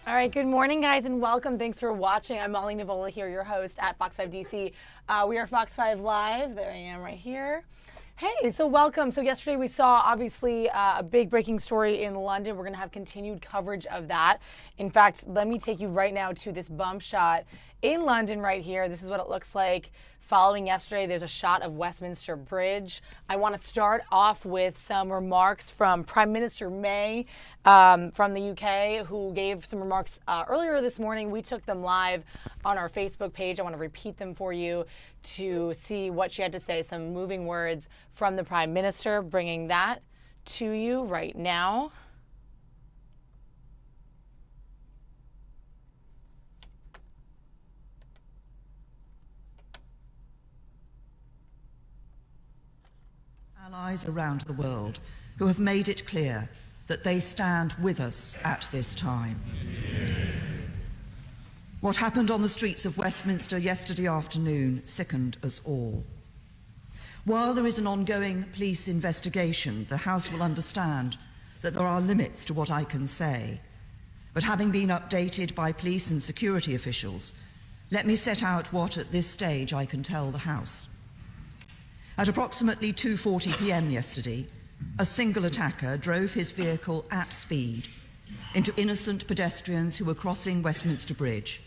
All right, good morning, guys, and welcome. Thanks for watching. I'm Molly Nevola here, your host at Fox 5 DC. We are Fox 5 Live. There I am right here. Hey, so welcome. So yesterday we saw, obviously, a big breaking story in London. We're going to have continued coverage of that. In fact, let me take you right now to this bump shot in London right here. This is what it looks like. Following yesterday, there's a shot of Westminster Bridge. I want to start off with some remarks from Prime Minister May from the UK, who gave some remarks earlier this morning. We took them live on our Facebook page. I want to repeat them for you to see what she had to say. Some moving words from the Prime Minister, bringing that to you right now. Allies around the world who have made it clear that they stand with us at this time. What happened on the streets of Westminster yesterday afternoon sickened us all. While there is an ongoing police investigation, the House will understand that there are limits to what I can say. But having been updated by police and security officials, let me set out what at this stage I can tell the House. At approximately 2:40 p.m. yesterday, a single attacker drove his vehicle at speed into innocent pedestrians who were crossing Westminster Bridge,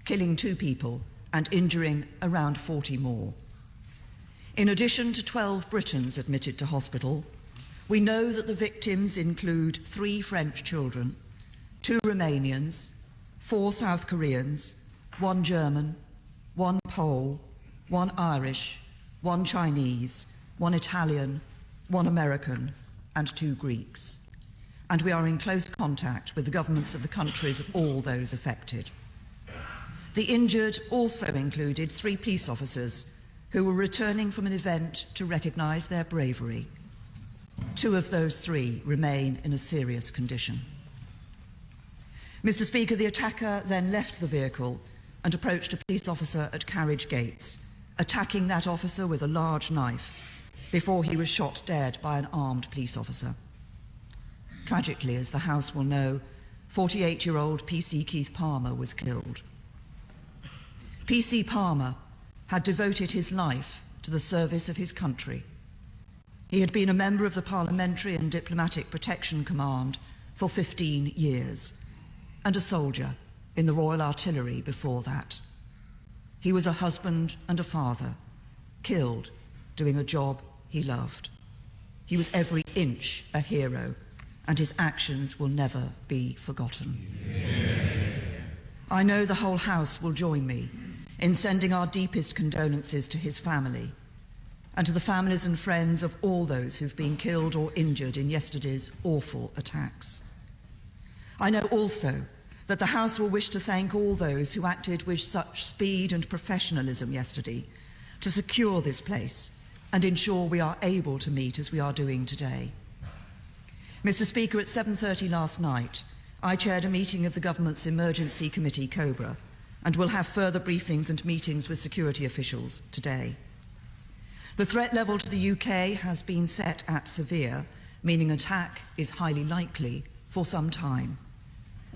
killing 2 people and injuring around 40 more. In addition to 12 Britons admitted to hospital, we know that the victims include 3 French children, 2 Romanians, 4 South Koreans, 1 German, 1 Pole, 1 Irish, 1 Chinese, 1 Italian, 1 American, and 2 Greeks. And we are in close contact with the governments of the countries of all those affected. The injured also included 3 police officers who were returning from an event to recognise their bravery. 2 of those 3 remain in a serious condition. Mr. Speaker, the attacker then left the vehicle and approached a police officer at carriage gates, attacking that officer with a large knife before he was shot dead by an armed police officer. Tragically, as the House will know, 48-year-old PC Keith Palmer was killed. PC Palmer had devoted his life to the service of his country. He had been a member of the Parliamentary and Diplomatic Protection Command for 15 years and a soldier in the Royal Artillery before that. He was a husband and a father, killed doing a job he loved. He was every inch a hero, and his actions will never be forgotten. I know the whole House will join me in sending our deepest condolences to his family and to the families and friends of all those who've been killed or injured in yesterday's awful attacks. I know also that the House will wish to thank all those who acted with such speed and professionalism yesterday to secure this place and ensure we are able to meet as we are doing today. Mr. Speaker, at 7:30 last night, I chaired a meeting of the government's Emergency Committee, COBRA, and will have further briefings and meetings with security officials today. The threat level to the UK has been set at severe, meaning attack is highly likely for some time.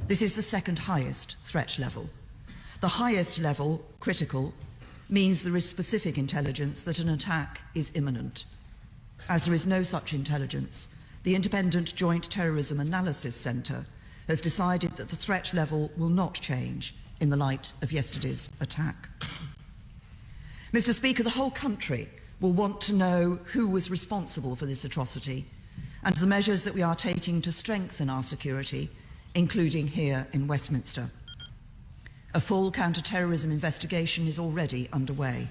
This is the second highest threat level. The highest level, critical, means there is specific intelligence that an attack is imminent. As there is no such intelligence, the Independent Joint Terrorism Analysis Centre has decided that the threat level will not change in the light of yesterday's attack. Mr. Speaker, the whole country will want to know who was responsible for this atrocity and the measures that we are taking to strengthen our security, including here in Westminster. A full counter-terrorism investigation is already underway.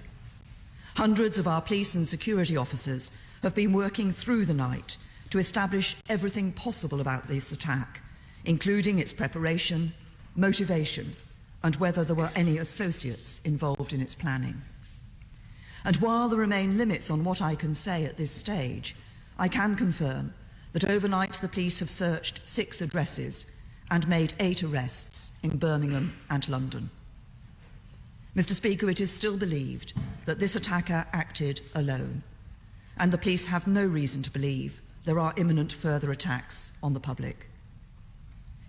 Hundreds of our police and security officers have been working through the night to establish everything possible about this attack, including its preparation, motivation, and whether there were any associates involved in its planning. And while there remain limits on what I can say at this stage, I can confirm that overnight the police have searched 6 addresses and made 8 arrests in Birmingham and London. Mr. Speaker, it is still believed that this attacker acted alone, and the police have no reason to believe there are imminent further attacks on the public.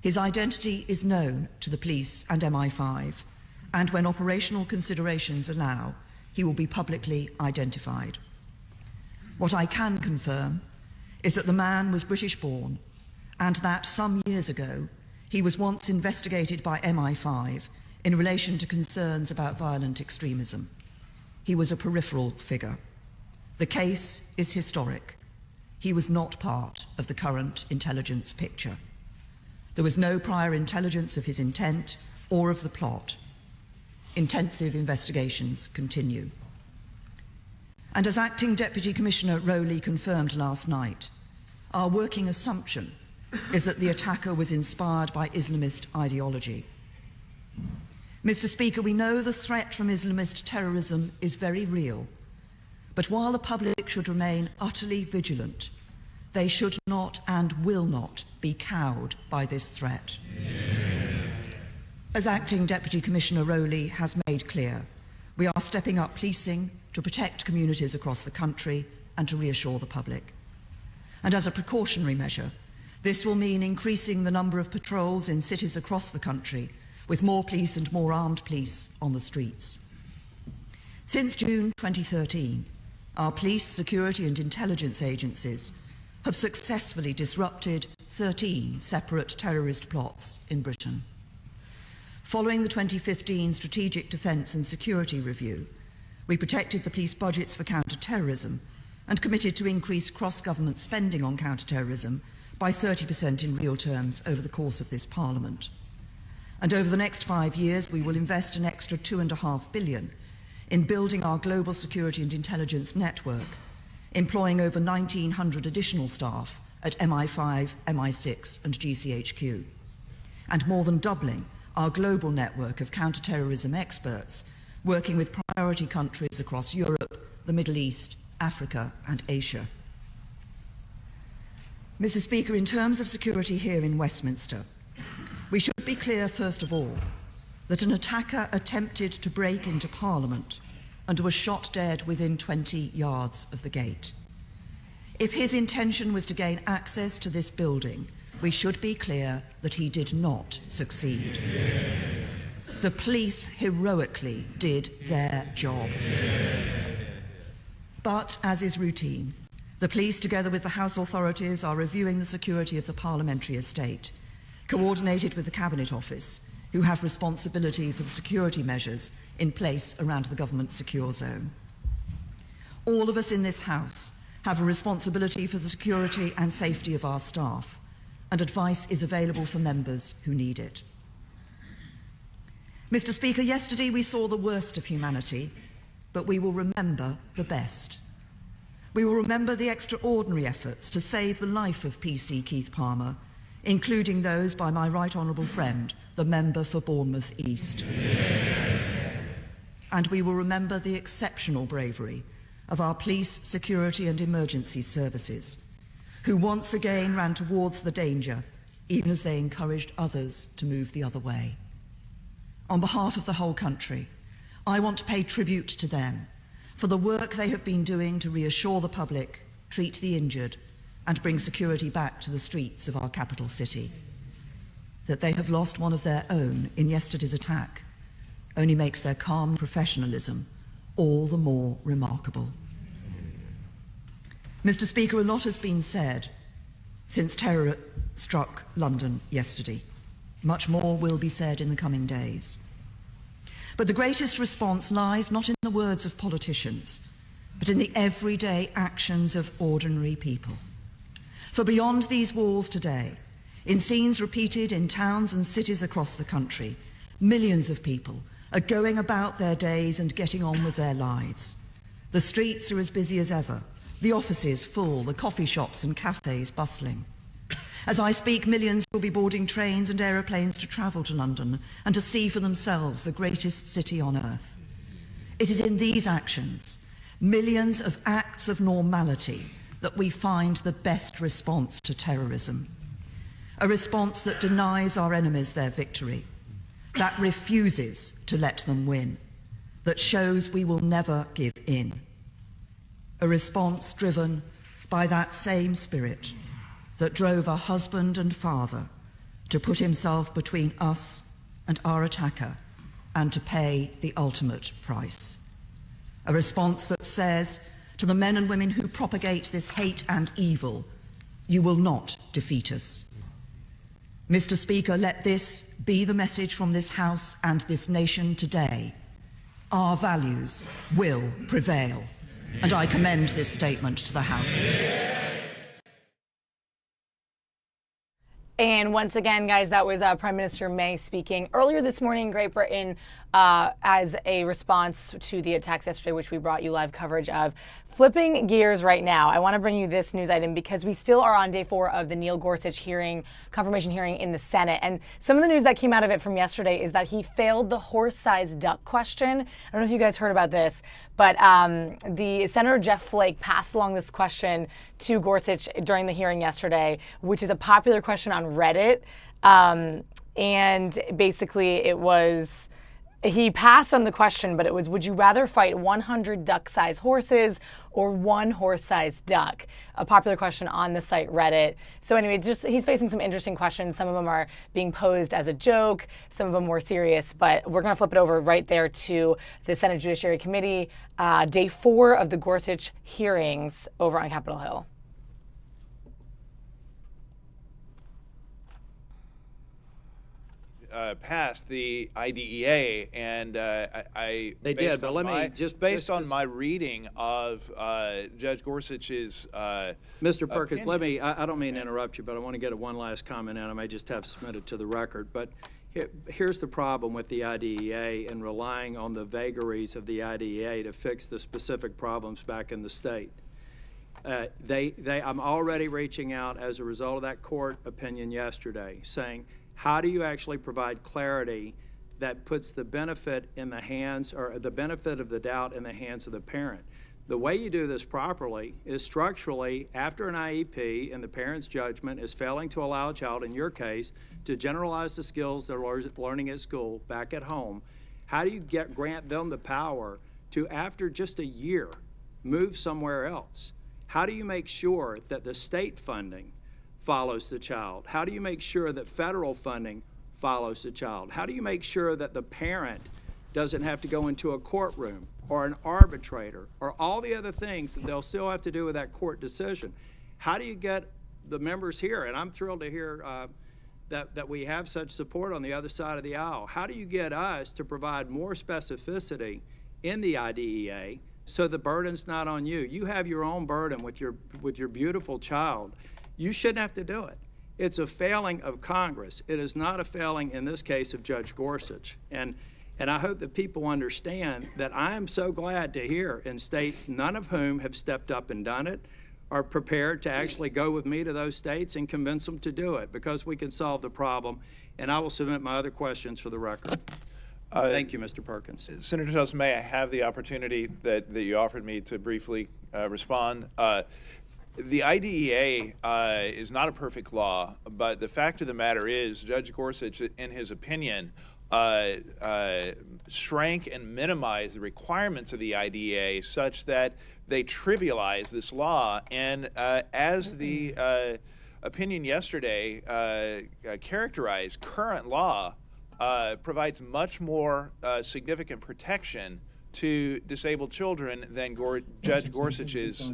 His identity is known to the police and MI5, and when operational considerations allow, he will be publicly identified. What I can confirm is that the man was British-born, and that some years ago he was once investigated by MI5 in relation to concerns about violent extremism. He was a peripheral figure. The case is historic. He was not part of the current intelligence picture. There was no prior intelligence of his intent or of the plot. Intensive investigations continue. And as Acting Deputy Commissioner Rowley confirmed last night, our working assumption is that the attacker was inspired by Islamist ideology. Mr. Speaker, we know the threat from Islamist terrorism is very real, but while the public should remain utterly vigilant, they should not and will not be cowed by this threat. As Acting Deputy Commissioner Rowley has made clear, we are stepping up policing to protect communities across the country and to reassure the public. And as a precautionary measure, this will mean increasing the number of patrols in cities across the country, with more police and more armed police on the streets. Since June 2013, our police, security and intelligence agencies have successfully disrupted 13 separate terrorist plots in Britain. Following the 2015 Strategic Defence and Security Review, we protected the police budgets for counter-terrorism and committed to increase cross-government spending on counter-terrorism by 30% in real terms over the course of this Parliament. And over the next 5 years, we will invest an extra £2.5 billion in building our global security and intelligence network, employing over 1,900 additional staff at MI5, MI6 and GCHQ, and more than doubling our global network of counter-terrorism experts, working with priority countries across Europe, the Middle East, Africa and Asia. Mr. Speaker, in terms of security here in Westminster, we should be clear, first of all, that an attacker attempted to break into Parliament and was shot dead within 20 yards of the gate. If his intention was to gain access to this building, we should be clear that he did not succeed. The police heroically did their job. But, as is routine, the police, together with the House authorities, are reviewing the security of the parliamentary estate, coordinated with the Cabinet Office, who have responsibility for the security measures in place around the government secure zone. All of us in this House have a responsibility for the security and safety of our staff, and advice is available for members who need it. Mr. Speaker, yesterday we saw the worst of humanity, but we will remember the best. We will remember the extraordinary efforts to save the life of PC Keith Palmer, including those by my right honourable friend, the member for Bournemouth East. And we will remember the exceptional bravery of our police, security and emergency services, who once again ran towards the danger, even as they encouraged others to move the other way. On behalf of the whole country, I want to pay tribute to them for the work they have been doing to reassure the public, treat the injured, and bring security back to the streets of our capital city. That they have lost one of their own in yesterday's attack only makes their calm professionalism all the more remarkable. Mr. Speaker, a lot has been said since terror struck London yesterday. Much more will be said in the coming days. But the greatest response lies not in the words of politicians, but in the everyday actions of ordinary people. For beyond these walls today, in scenes repeated in towns and cities across the country, millions of people are going about their days and getting on with their lives. The streets are as busy as ever, the offices full, the coffee shops and cafes bustling. As I speak, millions will be boarding trains and aeroplanes to travel to London and to see for themselves the greatest city on earth. It is in these actions, millions of acts of normality, that we find the best response to terrorism. A response that denies our enemies their victory, that refuses to let them win, that shows we will never give in. A response driven by that same spirit that drove a husband and father to put himself between us and our attacker and to pay the ultimate price. A response that says to the men and women who propagate this hate and evil, you will not defeat us. Mr. Speaker, let this be the message from this House and this nation today. Our values will prevail, and I commend this statement to the House. And once again, guys, that was Prime Minister May speaking earlier this morning in Great Britain as a response to the attacks yesterday, which we brought you live coverage of. Flipping gears right now, I want to bring you this news item because we still are on day 4 of the Neil Gorsuch confirmation hearing in the Senate. And some of the news that came out of it from yesterday is that he failed the horse-sized duck question. I don't know if you guys heard about this, but the Senator Jeff Flake passed along this question to Gorsuch during the hearing yesterday, which is a popular question on Reddit. And basically it was, he passed on the question, but it was, would you rather fight 100 duck-sized horses or 1 horse-sized duck? A popular question on the site Reddit. So anyway, just he's facing some interesting questions. Some of them are being posed as a joke, some of them more serious, but we're going to flip it over right there to the Senate Judiciary Committee, day 4 of the Gorsuch hearings over on Capitol Hill. Passed the IDEA, and They did, but let me just based on my reading of Judge Gorsuch's Mr. Perkins, opinion. I don't mean to interrupt you, but I want to get one last comment in. I may just have submitted to the record, but here's the problem with the IDEA and relying on the vagaries of the IDEA to fix the specific problems back in the state. I'm already reaching out as a result of that court opinion yesterday, saying, how do you actually provide clarity that puts the benefit in the hands, or the benefit of the doubt in the hands of the parent? The way you do this properly is structurally, after an IEP and the parent's judgment is failing to allow a child, in your case, to generalize the skills they're learning at school back at home, how do you grant them the power to, after just a year, move somewhere else? How do you make sure that the state funding follows the child? How do you make sure that federal funding follows the child? How do you make sure that the parent doesn't have to go into a courtroom or an arbitrator or all the other things that they'll still have to do with that court decision? How do you get the members here? And I'm thrilled to hear that we have such support on the other side of the aisle. How do you get us to provide more specificity in the IDEA so the burden's not on you? You have your own burden with your beautiful child. You shouldn't have to do it. It's a failing of Congress. It is not a failing, in this case, of Judge Gorsuch. And I hope that people understand that I am so glad to hear in states, none of whom have stepped up and done it, are prepared to actually go with me to those states and convince them to do it, because we can solve the problem. And I will submit my other questions for the record. Thank you, Mr. Perkins. Senator Nelson, may I have the opportunity that you offered me to briefly respond? The IDEA is not a perfect law, but the fact of the matter is Judge Gorsuch, in his opinion, shrank and minimized the requirements of the IDEA such that they trivialize this law. And as the opinion yesterday characterized, current law provides much more significant protection to disabled children than Judge Gorsuch's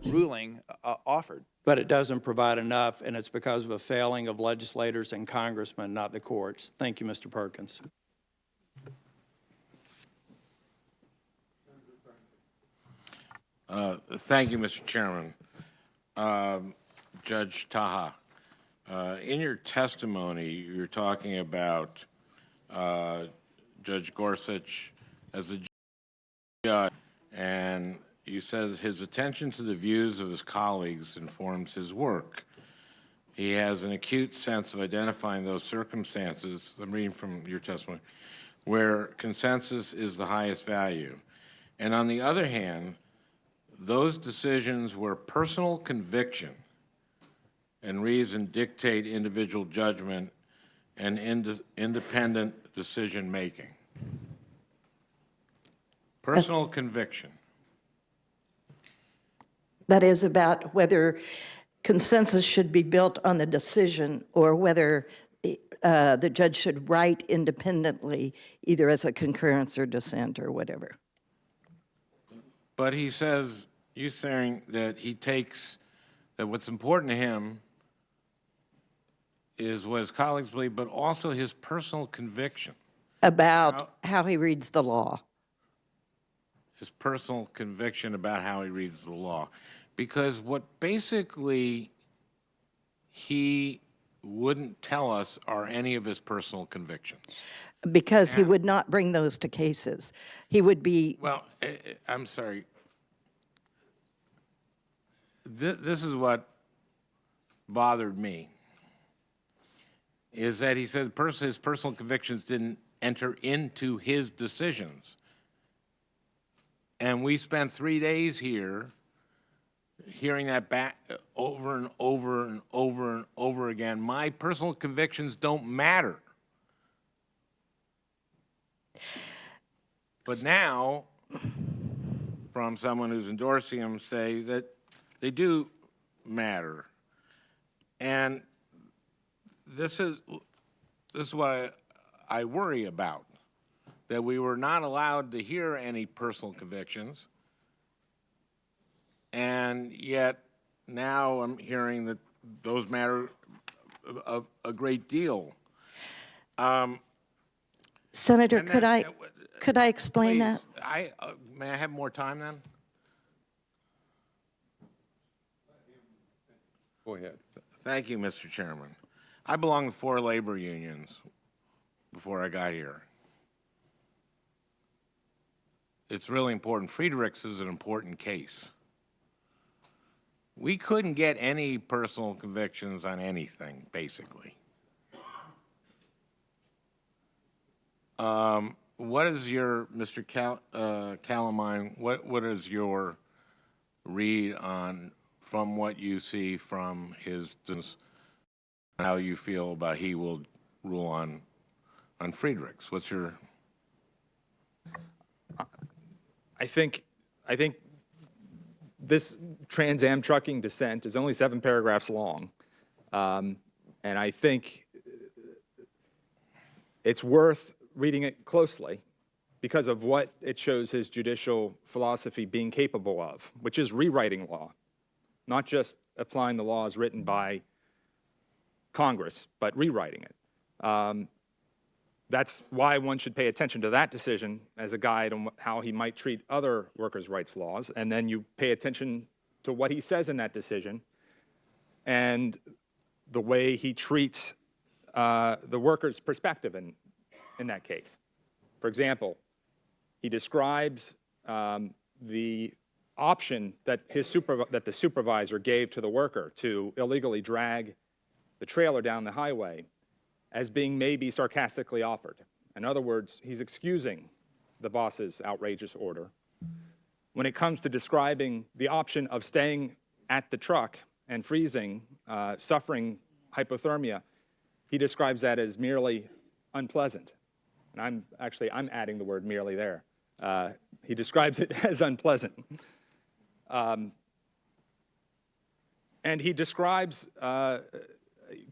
ruling offered. But it doesn't provide enough, and it's because of a failing of legislators and congressmen, not the courts. Thank you, Mr. Perkins. Thank you, Mr. Chairman. Judge Taha, in your testimony, you're talking about Judge Gorsuch as a judge, and you said his attention to the views of his colleagues informs his work. He has an acute sense of identifying those circumstances, I'm reading from your testimony, where consensus is the highest value. And on the other hand, those decisions where personal conviction and reason dictate individual judgment and independent decision making. Personal conviction. That is about whether consensus should be built on the decision or whether the judge should write independently, either as a concurrence or dissent or whatever. But he says, you're saying that he takes, that what's important to him is what his colleagues believe, but also his personal conviction. About how he reads the law. His personal conviction about how he reads the law. Because what basically he wouldn't tell us are any of his personal convictions. Because he would not bring those to cases. He would be... Well, I'm sorry. This is what bothered me, is that he said his personal convictions didn't enter into his decisions. And we spent 3 days here hearing that back over and over and over and over again. My personal convictions don't matter. But now, from someone who's endorsing him, say that they do matter. And this is what I worry about, that we were not allowed to hear any personal convictions, and yet now I'm hearing that those matter a great deal. Senator, could I explain Please, that? May I have more time then? Go ahead. Thank you, Mr. Chairman. I belonged to 4 labor unions before I got here. It's really important. Friedrichs is an important case. We couldn't get any personal convictions on anything, basically. What is your, Mr. Calamine, what is your read on, from what you see from his, how you feel about he will rule on Friedrichs? What's your... I think this Trans Am trucking dissent is only 7 paragraphs long, and I think it's worth reading it closely because of what it shows his judicial philosophy being capable of, which is rewriting law, not just applying the laws written by Congress, but rewriting it. That's why one should pay attention to that decision as a guide on how he might treat other workers' rights laws, and then you pay attention to what he says in that decision and the way he treats the workers' perspective in that case. For example, he describes the option that the supervisor gave to the worker to illegally drag the trailer down the highway as being maybe sarcastically offered. In other words, he's excusing the boss's outrageous order. When it comes to describing the option of staying at the truck and freezing, suffering hypothermia, he describes that as merely unpleasant. And I'm adding the word merely there. He describes it as unpleasant. And he describes,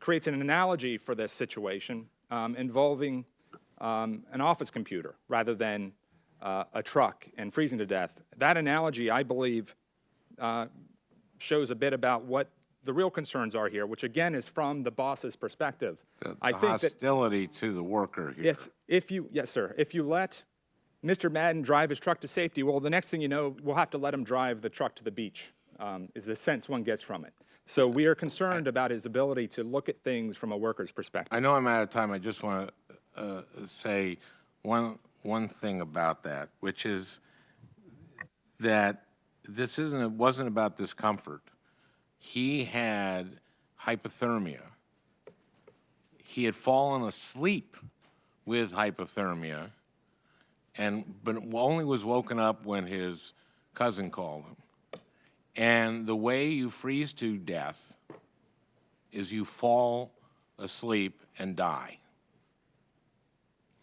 creates an analogy for this situation involving an office computer rather than a truck and freezing to death. That analogy, I believe, shows a bit about what the real concerns are here, which again is from the boss's perspective. The I think hostility to the worker here. Yes, sir. If you let Mr. Madden drive his truck to safety, well, the next thing you know, we'll have to let him drive the truck to the beach, is the sense one gets from it. So we are concerned about his ability to look at things from a worker's perspective. I know I'm out of time. I just want to say one thing about that, which is that it wasn't about discomfort. He had hypothermia. He had fallen asleep with hypothermia, but only was woken up when his cousin called him. And the way you freeze to death is you fall asleep and die.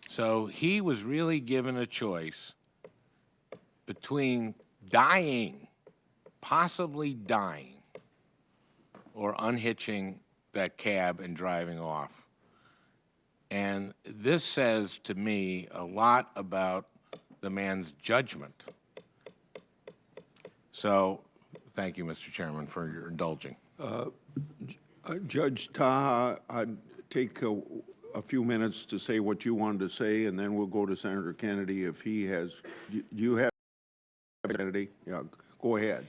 So he was really given a choice between dying, possibly dying, or unhitching that cab and driving off. And this says to me a lot about the man's judgment. So, thank you, Mr. Chairman, for your indulging. Judge Taha, I'd take a few minutes to say what you wanted to say, and then we'll go to Senator Kennedy if he has. Do you have Kennedy? Yeah, go ahead.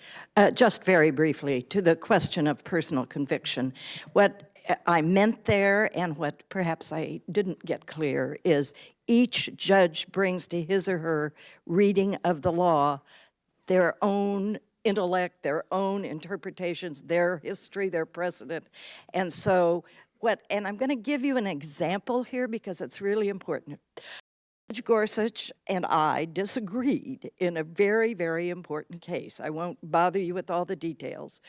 Just very briefly, to the question of personal conviction. What I meant there, and what perhaps I didn't get clear, is each judge brings to his or her reading of the law their own intellect, their own interpretations, their history, their precedent. And so and I'm going to give you an example here because it's really important. Judge Gorsuch and I disagreed in a very, very important case. I won't bother you with all the details,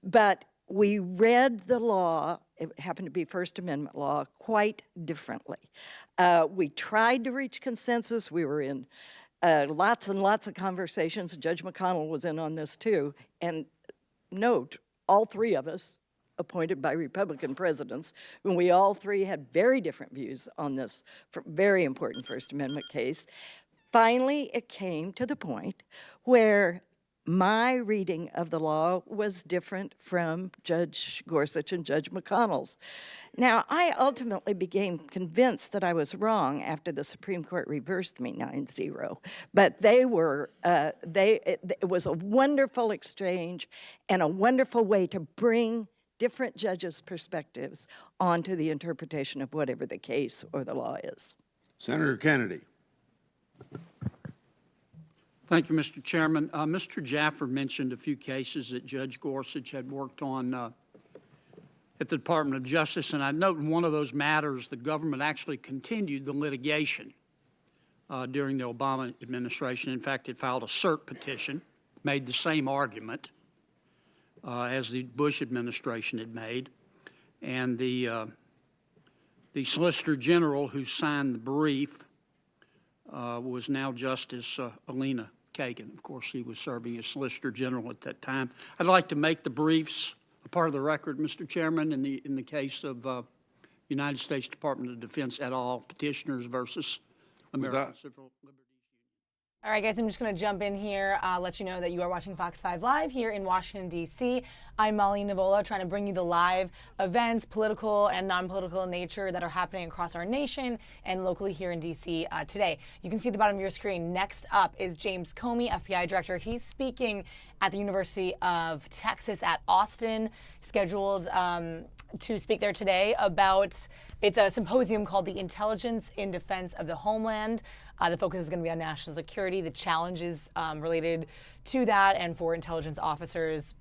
but we read the law, it happened to be First Amendment law, quite differently. We tried to reach consensus. We were in lots and lots of conversations. Judge McConnell was in on this too. And note, all three of us, appointed by Republican presidents, when we all three had very different views on this very important First Amendment case. Finally, it came to the point where my reading of the law was different from Judge Gorsuch and Judge McConnell's. Now, I ultimately became convinced that I was wrong after the Supreme Court reversed me 9-0. But it was a wonderful exchange and a wonderful way to bring different judges' perspectives onto the interpretation of whatever the case or the law is. Senator Kennedy. Thank you, Mr. Chairman. Mr. Jaffer mentioned a few cases that Judge Gorsuch had worked on at the Department of Justice, and I note in one of those matters the government actually continued the litigation during the Obama administration. In fact, it filed a cert petition, made the same argument as the Bush administration had made, and the Solicitor General who signed the brief was now Justice Alina Kagan. Of course, she was serving as Solicitor General at that time. I'd like to make the briefs a part of the record, Mr. Chairman, in the case of United States Department of Defense et al. Petitioners versus American Civil Liberties. All right, guys, I'm just going to jump in here, let you know that you are watching Fox 5 Live here in Washington, D.C. I'm Molly Nevola, trying to bring you the live events, political and non-political in nature, that are happening across our nation and locally here in D.C. Today. You can see at the bottom of your screen. Next up is James Comey, FBI Director. He's speaking at the University of Texas at Austin, scheduled to speak there today about, it's a symposium called The Intelligence in Defense of the Homeland. The focus is going to be on national security, the challenges related to that and for intelligence officers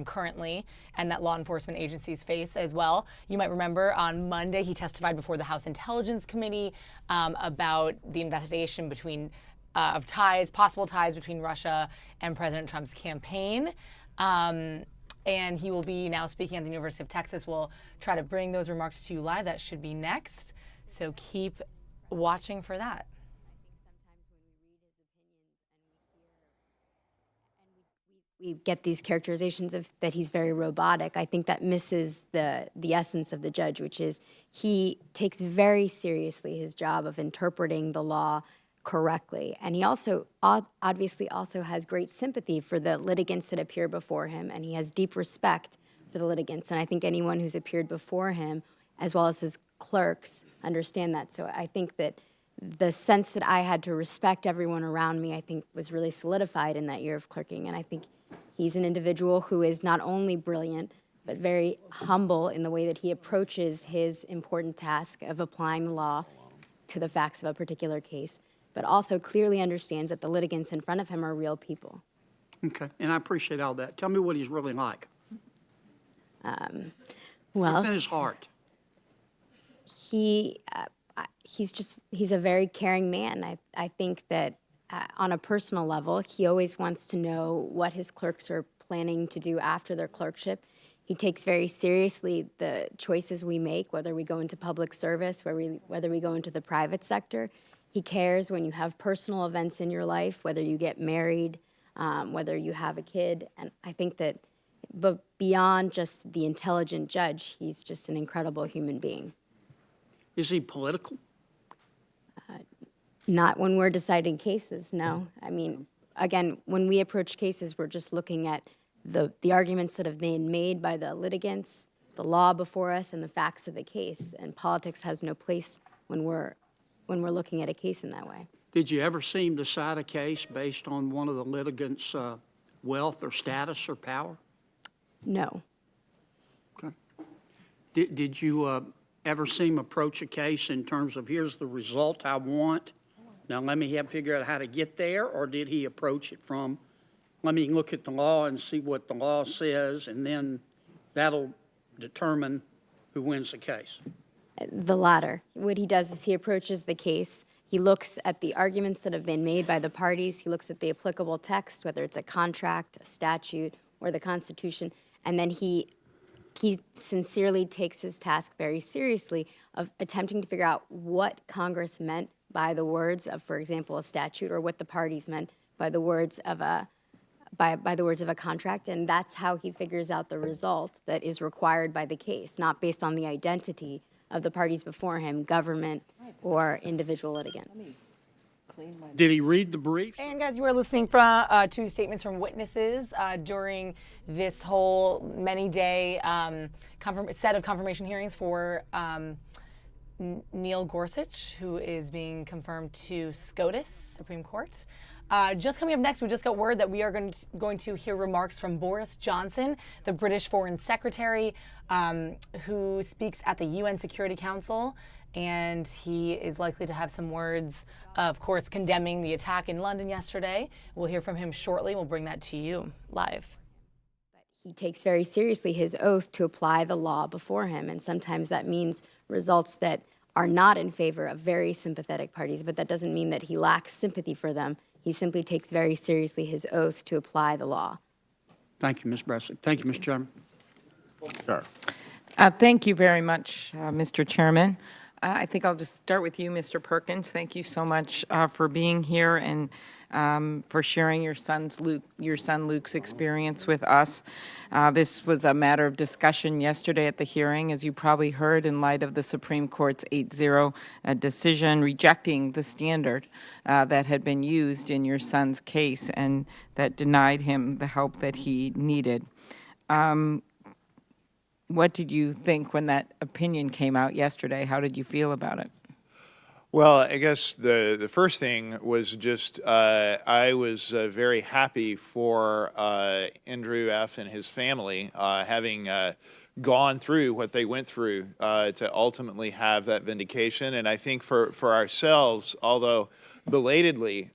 currently, and that law enforcement agencies face as well. You might remember on Monday he testified before the House Intelligence Committee about the investigation between of possible ties between Russia and President Trump's campaign. And he will be now speaking at the University of Texas. We'll try to bring those remarks to you live. That should be next. So keep watching for that. We get these characterizations of that he's very robotic. I think that misses the essence of the judge, which is he takes very seriously his job of interpreting the law correctly. And he also obviously also has great sympathy for the litigants that appear before him, and he has deep respect for the litigants. And I think anyone who's appeared before him, as well as his clerks, understand that. So I think that the sense that I had to respect everyone around me, I think, was really solidified in that year of clerking. And I think he's an individual who is not only brilliant, but very humble in the way that he approaches his important task of applying the law to the facts of a particular case, but also clearly understands that the litigants in front of him are real people. Okay, and I appreciate all that. Tell me what he's really like. What's in his heart? He's a very caring man. I think that on a personal level, he always wants to know what his clerks are planning to do after their clerkship. He takes very seriously the choices we make, whether we go into public service, whether we go into the private sector. He cares when you have personal events in your life, whether you get married, whether you have a kid. And I think that, but beyond just the intelligent judge, he's just an incredible human being. Is he political? Not when we're deciding cases, no. I mean, again, when we approach cases, we're just looking at the arguments that have been made by the litigants, the law before us, and the facts of the case. And politics has no place when we're looking at a case in that way. Did you ever see him decide a case based on one of the litigants' wealth or status or power? No. Okay. Did you ever see him approach a case in terms of, here's the result I want, now let me figure out how to get there? Or did he approach it from, let me look at the law and see what the law says, and then that'll determine who wins the case? The latter. What he does is he approaches the case. He looks at the arguments that have been made by the parties. He looks at the applicable text, whether it's a contract, a statute, or the Constitution, and then he sincerely takes his task very seriously of attempting to figure out what Congress meant by the words of, for example, a statute, or what the parties meant by the words of a contract, and that's how he figures out the result that is required by the case, not based on the identity of the parties before him, government or individual litigant. Did he read the brief? And guys, you are listening to statements from witnesses during this whole many-day set of confirmation hearings for Neil Gorsuch, who is being confirmed to SCOTUS, Supreme Court. Just coming up next, we just got word that we are going to hear remarks from Boris Johnson, the British Foreign Secretary, who speaks at the UN Security Council. And he is likely to have some words, of course, condemning the attack in London yesterday. We'll hear from him shortly. We'll bring that to you live. He takes very seriously his oath to apply the law before him, and sometimes that means results that are not in favor of very sympathetic parties, but that doesn't mean that he lacks sympathy for them. He simply takes very seriously his oath to apply the law. Thank you, Ms. Breslin. Thank you, Mr. Chairman. Sure. Thank you very much, Mr. Chairman. I think I'll just start with you, Mr. Perkins. Thank you so much for being here and for sharing your son Luke's experience with us. This was a matter of discussion yesterday at the hearing, as you probably heard, in light of the Supreme Court's 8-0 decision rejecting the standard that had been used in your son's case and that denied him the help that he needed. What did you think when that opinion came out yesterday? How did you feel about it? Well, I guess the first thing was just I was very happy for Andrew F. and his family having gone through what they went through to ultimately have that vindication. And I think for ourselves, although belatedly,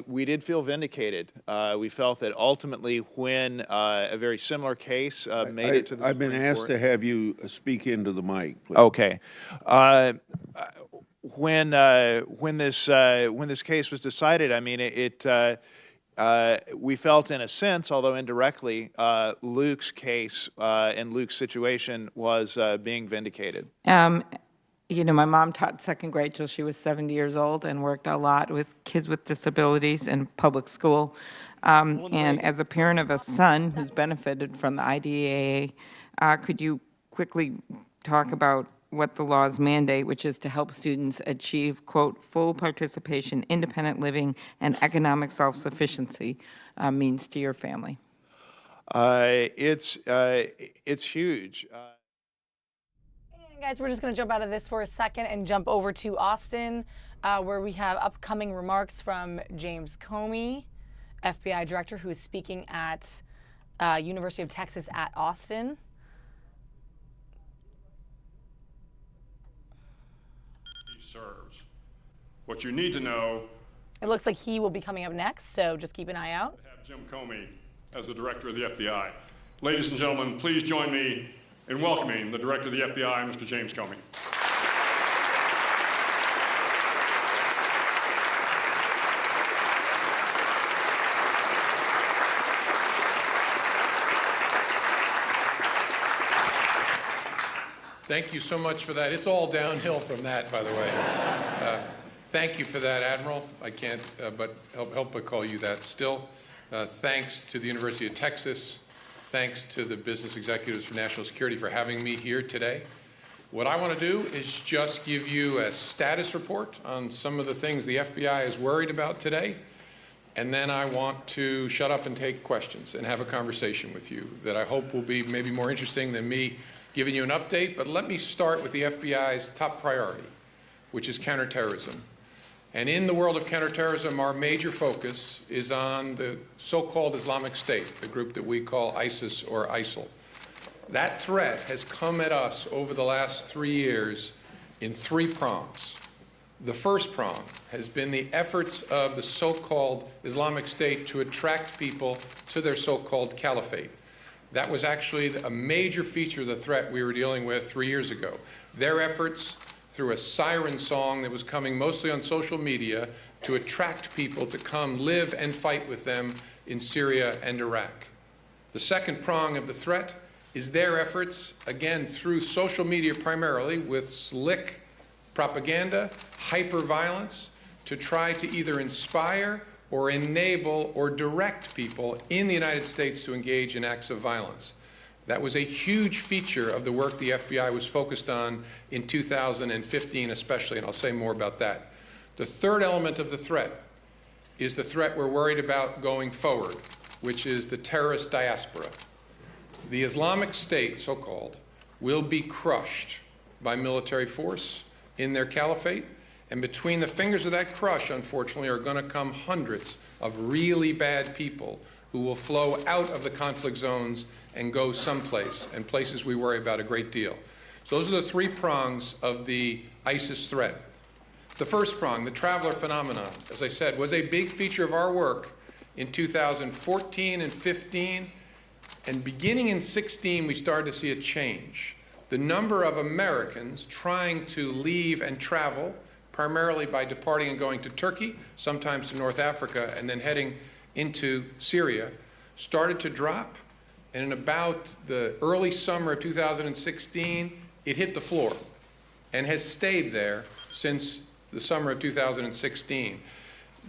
we did feel vindicated. We felt that ultimately when a very similar case made it to the I've been Supreme asked Court. to have you speak into the mic, please. Okay. When this case was decided, I mean, we felt in a sense, although indirectly, Luke's case and Luke's situation was being vindicated. You know, my mom taught second grade till she was 70 years old and worked a lot with kids with disabilities in public school. And as a parent of a son who's benefited from the IDEA, could you quickly talk about what the law's mandate, which is to help students achieve, quote, full participation, independent living, and economic self-sufficiency means to your family? It's huge. Guys, we're just going to jump out of this for a second and jump over to Austin, where we have upcoming remarks from James Comey, FBI director, who is speaking at University of Texas at Austin. He serves. What you need to know. It looks like he will be coming up next, so just keep an eye out. Have Jim Comey as the director of the FBI. Ladies and gentlemen, please join me in welcoming the Director of the FBI, Mr. James Comey. Thank you so much for that. It's all downhill from that, by the way. Thank you for that, Admiral. I can't but help but call you that still. Thanks to the University of Texas. Thanks to the business executives for national security for having me here today. What I want to do is just give you a status report on some of the things the FBI is worried about today, and then I want to shut up and take questions and have a conversation with you that I hope will be maybe more interesting than me giving you an update. But let me start with the FBI's top priority, which is counterterrorism. And in the world of counterterrorism, our major focus is on the so-called Islamic State, the group that we call ISIS or ISIL. That threat has come at us over the last 3 years in 3 prongs. The first prong has been the efforts of the so-called Islamic State to attract people to their so-called caliphate. That was actually a major feature of the threat we were dealing with 3 years ago. Their efforts through a siren song that was coming mostly on social media to attract people to come live and fight with them in Syria and Iraq. The second prong of the threat is their efforts, again, through social media primarily, with slick propaganda, hyper-violence, to try to either inspire or enable or direct people in the United States to engage in acts of violence. That was a huge feature of the work the FBI was focused on in 2015 especially, and I'll say more about that. The third element of the threat is the threat we're worried about going forward, which is the terrorist diaspora. The Islamic State, so-called, will be crushed by military force in their caliphate, and between the fingers of that crush, unfortunately, are going to come hundreds of really bad people who will flow out of the conflict zones and go someplace, and places we worry about a great deal. So those are the 3 prongs of the ISIS threat. The first prong, the traveler phenomenon, as I said, was a big feature of our work in 2014 and 15. And beginning in 16, we started to see a change. The number of Americans trying to leave and travel, primarily by departing and going to Turkey, sometimes to North Africa, and then heading into Syria, started to drop. And in about the early summer of 2016, it hit the floor and has stayed there since the summer of 2016.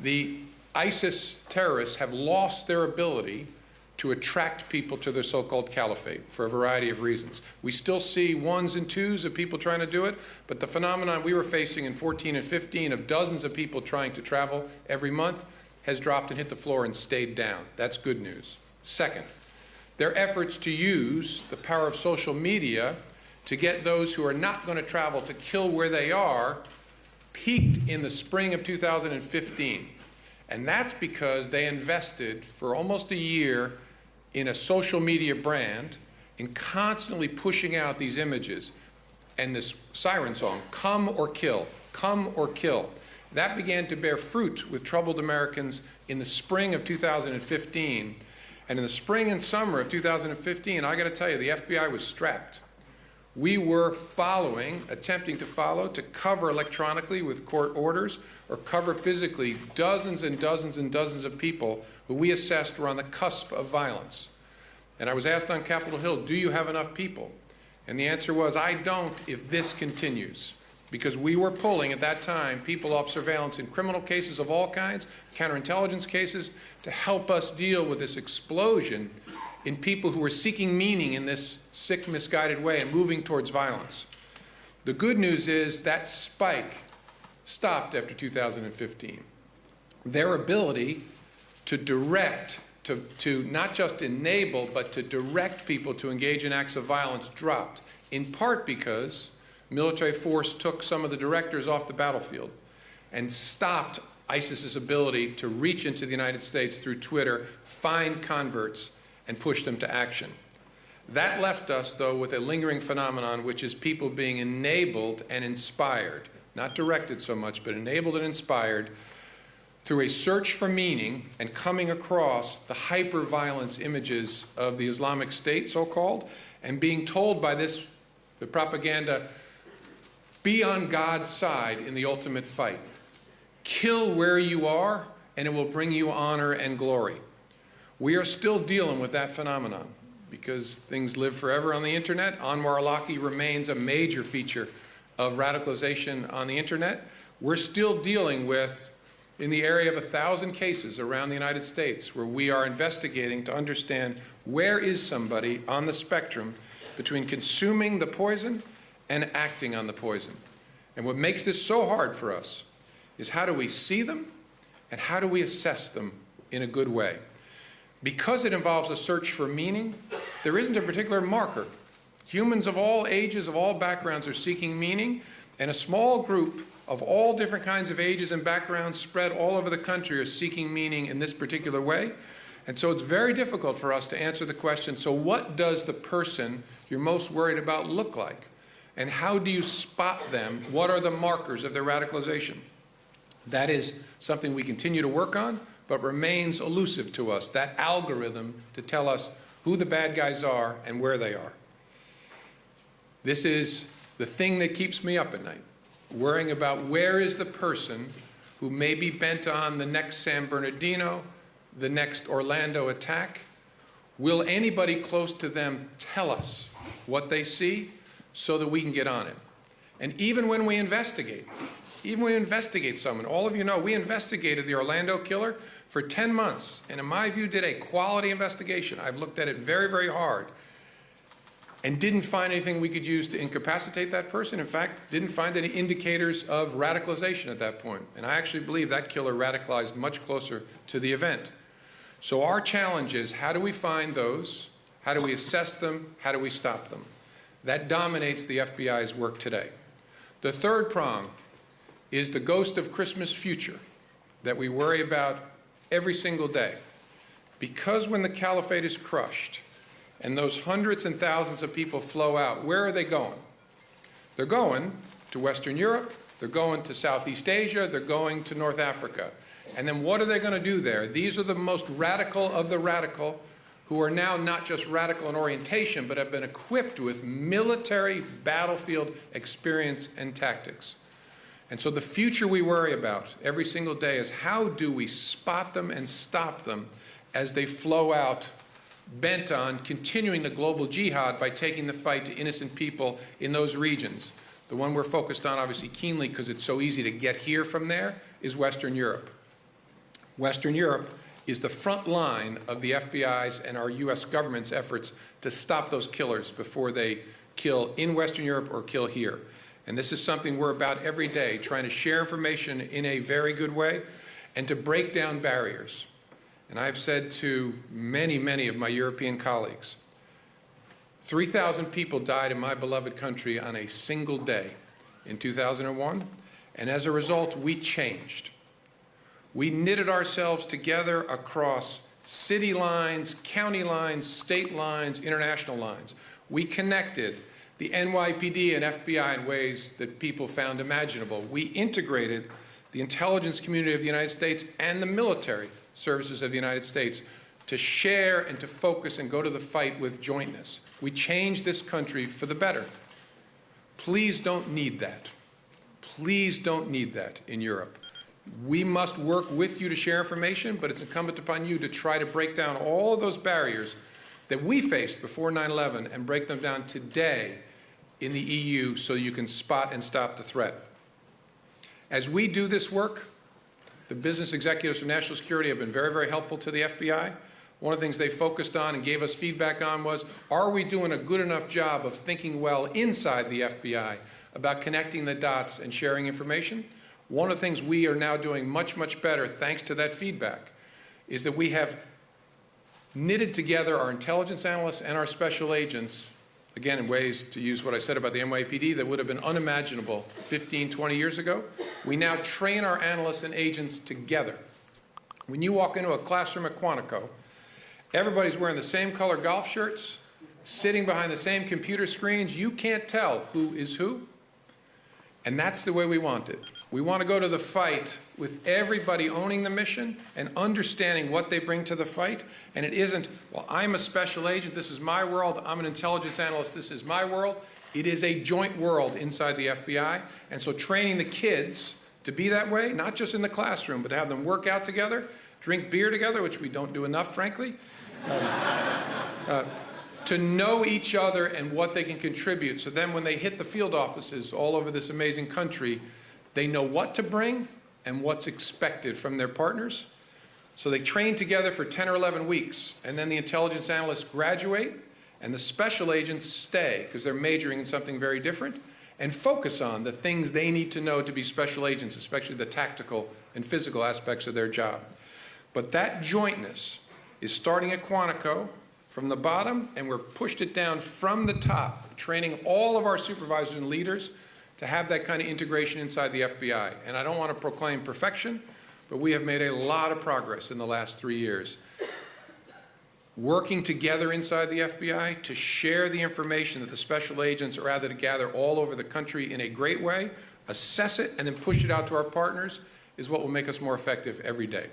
The ISIS terrorists have lost their ability to attract people to their so-called caliphate for a variety of reasons. We still see 1s and 2s of people trying to do it, but the phenomenon we were facing in 14 and 15 of dozens of people trying to travel every month has dropped and hit the floor and stayed down. That's good news. Second, their efforts to use the power of social media to get those who are not going to travel to kill where they are peaked in the spring of 2015. And that's because they invested for almost a year in a social media brand, in constantly pushing out these images and this siren song, come or kill, come or kill. That began to bear fruit with troubled Americans in the spring of 2015. And in the spring and summer of 2015, I got to tell you, the FBI was strapped. We were attempting to follow, to cover electronically with court orders or cover physically dozens and dozens and dozens of people who we assessed were on the cusp of violence. And I was asked on Capitol Hill, do you have enough people? And the answer was, I don't if this continues. Because we were pulling, at that time, people off surveillance in criminal cases of all kinds, counterintelligence cases, to help us deal with this explosion in people who were seeking meaning in this sick, misguided way and moving towards violence. The good news is that spike stopped after 2015. Their ability to direct, to not just enable, but to direct people to engage in acts of violence dropped, in part because military force took some of the directors off the battlefield and stopped ISIS's ability to reach into the United States through Twitter, find converts, and push them to action. That left us, though, with a lingering phenomenon, which is people being enabled and inspired, not directed so much, but enabled and inspired through a search for meaning and coming across the hyper-violence images of the Islamic State, so-called, and being told by the propaganda, be on God's side in the ultimate fight. Kill where you are, and it will bring you honor and glory. We are still dealing with that phenomenon because things live forever on the internet. Anwar al-Awlaki remains a major feature of radicalization on the internet. We're still dealing with, in the area of 1,000 cases around the United States, where we are investigating to understand where is somebody on the spectrum between consuming the poison and acting on the poison. And what makes this so hard for us is how do we see them and how do we assess them in a good way? Because it involves a search for meaning, there isn't a particular marker. Humans of all ages, of all backgrounds are seeking meaning, and a small group of all different kinds of ages and backgrounds spread all over the country are seeking meaning in this particular way. And so it's very difficult for us to answer the question, so what does the person you're most worried about look like? And how do you spot them? What are the markers of their radicalization? That is something we continue to work on, but remains elusive to us, that algorithm to tell us who the bad guys are and where they are. This is the thing that keeps me up at night, worrying about where is the person who may be bent on the next San Bernardino, the next Orlando attack. Will anybody close to them tell us what they see so that we can get on it? And even when we investigate someone, all of you know, we investigated the Orlando killer for 10 months, and in my view, did a quality investigation. I've looked at it very, very hard, and didn't find anything we could use to incapacitate that person. In fact, didn't find any indicators of radicalization at that point. And I actually believe that killer radicalized much closer to the event. So our challenge is, how do we find those? How do we assess them? How do we stop them? That dominates the FBI's work today. The third prong is the ghost of Christmas future that we worry about every single day. Because when the caliphate is crushed and those hundreds and thousands of people flow out, where are they going? They're going to Western Europe, they're going to Southeast Asia, they're going to North Africa. And then what are they going to do there? These are the most radical of the radical, who are now not just radical in orientation, but have been equipped with military battlefield experience and tactics. And so the future we worry about every single day is, how do we spot them and stop them as they flow out, bent on continuing the global jihad by taking the fight to innocent people in those regions. The one we're focused on, obviously keenly, because it's so easy to get here from there, is Western Europe. Western Europe is the front line of the FBI's and our US government's efforts to stop those killers before they kill in Western Europe or kill here. And this is something we're about every day, trying to share information in a very good way and to break down barriers. And I've said to many, many of my European colleagues, 3,000 people died in my beloved country on a single day in 2001, and as a result, we changed. We knitted ourselves together across city lines, county lines, state lines, international lines. We connected the NYPD and FBI in ways that people found imaginable. We integrated the intelligence community of the United States and the military services of the United States to share and to focus and go to the fight with jointness. We changed this country for the better. Please don't need that. Please don't need that in Europe. We must work with you to share information, but it's incumbent upon you to try to break down all of those barriers that we faced before 9/11 and break them down today in the EU so you can spot and stop the threat. As we do this work, the business executives from national security have been very, very helpful to the FBI. One of the things they focused on and gave us feedback on was, are we doing a good enough job of thinking well inside the FBI about connecting the dots and sharing information? One of the things we are now doing much, much better, thanks to that feedback, is that we have knitted together our intelligence analysts and our special agents, again, in ways, to use what I said about the NYPD, that would have been unimaginable 15, 20 years ago. We now train our analysts and agents together. When you walk into a classroom at Quantico, everybody's wearing the same color golf shirts, sitting behind the same computer screens. You can't tell who is who. And that's the way we want it. We want to go to the fight with everybody owning the mission and understanding what they bring to the fight. And it isn't, well, I'm a special agent, this is my world, I'm an intelligence analyst, this is my world. It is a joint world inside the FBI. And so training the kids to be that way, not just in the classroom, but to have them work out together, drink beer together, which we don't do enough, frankly, to know each other and what they can contribute. So then when they hit the field offices all over this amazing country, they know what to bring and what's expected from their partners. So they train together for 10 or 11 weeks, and then the intelligence analysts graduate, and the special agents stay, because they're majoring in something very different. and focus on the things they need to know to be special agents, especially the tactical and physical aspects of their job. But that jointness is starting at Quantico from the bottom, and we're pushed it down from the top, training all of our supervisors and leaders to have that kind of integration inside the FBI. And I don't want to proclaim perfection, but we have made a lot of progress in the last 3 years. Working together inside the FBI to share the information that the special agents are able to gather all over the country in a great way, assess it, and then push it out to our partners is what will make us more effective every day.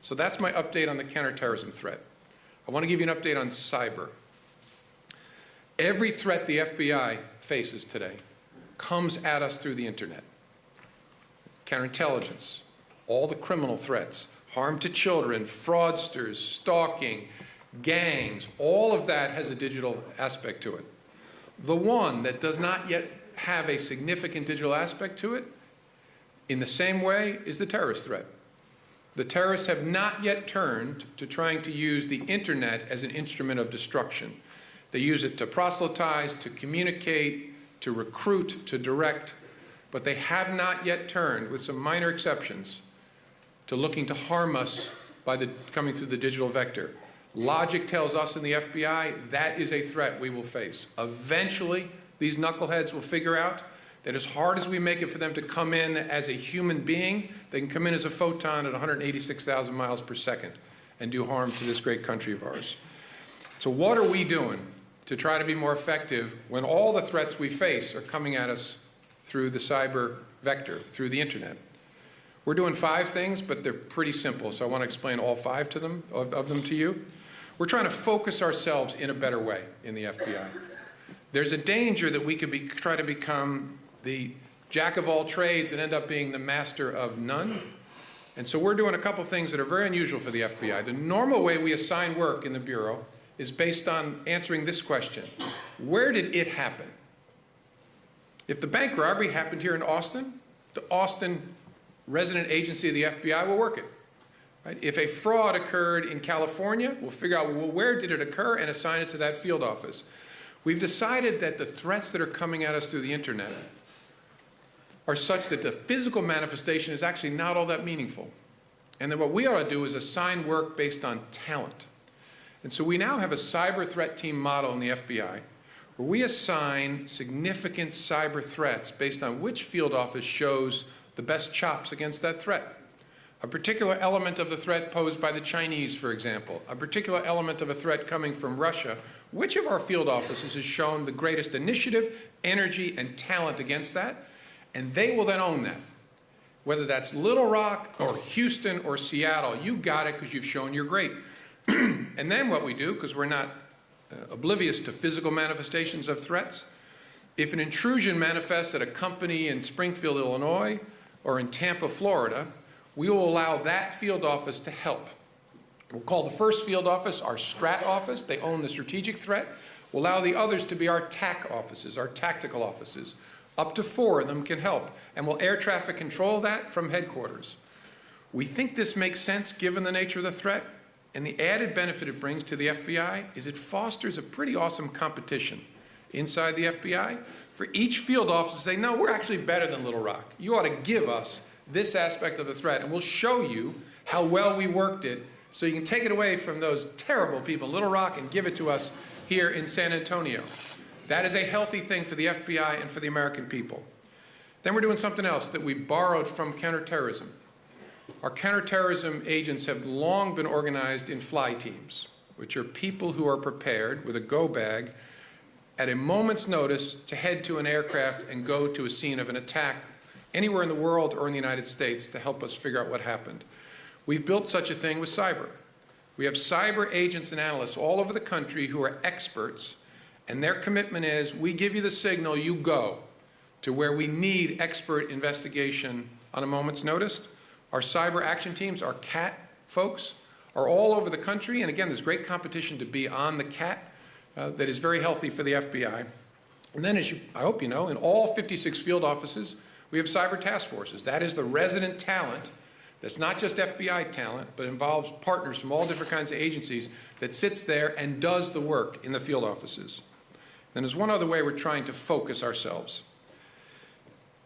So that's my update on the counterterrorism threat. I want to give you an update on cyber. Every threat the FBI faces today comes at us through the internet. Counterintelligence, all the criminal threats, harm to children, fraudsters, stalking, gangs, all of that has a digital aspect to it. The one that does not yet have a significant digital aspect to it, in the same way, is the terrorist threat. The terrorists have not yet turned to trying to use the internet as an instrument of destruction. They use it to proselytize, to communicate, to recruit, to direct, but they have not yet turned, with some minor exceptions, to looking to harm us by coming through the digital vector. Logic tells us in the FBI that is a threat we will face. Eventually, these knuckleheads will figure out that as hard as we make it for them to come in as a human being, they can come in as a photon at 186,000 miles per second and do harm to this great country of ours. So what are we doing to try to be more effective when all the threats we face are coming at us through the cyber vector, through the internet? We're doing 5 things, but they're pretty simple, so I want to explain all 5 to them, of them to you. We're trying to focus ourselves in a better way in the FBI. There's a danger that we could try to become the jack of all trades and end up being the master of none. And so we're doing a couple things that are very unusual for the FBI. The normal way we assign work in the Bureau is based on answering this question: where did it happen? If the bank robbery happened here in Austin, the Austin resident agency of the FBI will work it. Right? If a fraud occurred in California, we'll figure out, well, where did it occur, and assign it to that field office. We've decided that the threats that are coming at us through the internet are such that the physical manifestation is actually not all that meaningful. And then what we ought to do is assign work based on talent. And so we now have a cyber threat team model in the FBI where we assign significant cyber threats based on which field office shows the best chops against that threat. A particular element of the threat posed by the Chinese, for example, a particular element of a threat coming from Russia, which of our field offices has shown the greatest initiative, energy, and talent against that? And they will then own that. Whether that's Little Rock or Houston or Seattle, you got it because you've shown you're great. And then what we do, because we're not oblivious to physical manifestations of threats, if an intrusion manifests at a company in Springfield, Illinois, or in Tampa, Florida, we will allow that field office to help. We'll call the first field office our strat office. They own the strategic threat. We'll allow the others to be our TAC offices, our tactical offices. Up to 4 of them can help, and we'll air traffic control that from headquarters. We think this makes sense given the nature of the threat, and the added benefit it brings to the FBI is it fosters a pretty awesome competition inside the FBI for each field office to say, no, we're actually better than Little Rock. You ought to give us this aspect of the threat, and we'll show you how well we worked it so you can take it away from those terrible people in Little Rock and give it to us here in San Antonio. That is a healthy thing for the FBI and for the American people. Then we're doing something else that we borrowed from counterterrorism. Our counterterrorism agents have long been organized in fly teams, which are people who are prepared with a go bag at a moment's notice to head to an aircraft and go to a scene of an attack anywhere in the world or in the United States to help us figure out what happened. We've built such a thing with cyber. We have cyber agents and analysts all over the country who are experts, and their commitment is, we give you the signal, you go to where we need expert investigation on a moment's notice. Our cyber action teams, our CAT folks, are all over the country, and again, there's great competition to be on the CAT that is very healthy for the FBI. And then, as I hope you know, in all 56 field offices, we have cyber task forces. That is the resident talent that's not just FBI talent, but involves partners from all different kinds of agencies that sits there and does the work in the field offices. Then there's one other way we're trying to focus ourselves.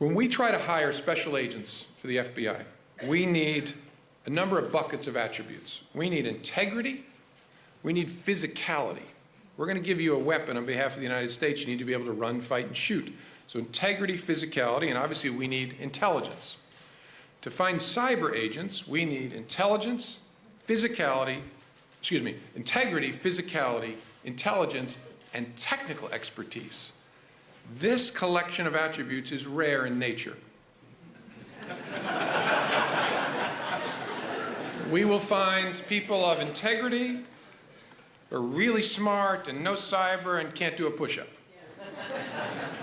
When we try to hire special agents for the FBI, we need a number of buckets of attributes. We need integrity. We need physicality. We're going to give you a weapon on behalf of the United States. You need to be able to run, fight, and shoot. So integrity, physicality, and obviously we need intelligence. To find cyber agents, we need integrity, physicality, intelligence, and technical expertise. This collection of attributes is rare in nature. We will find people of integrity who are really smart and know cyber and can't do a push-up.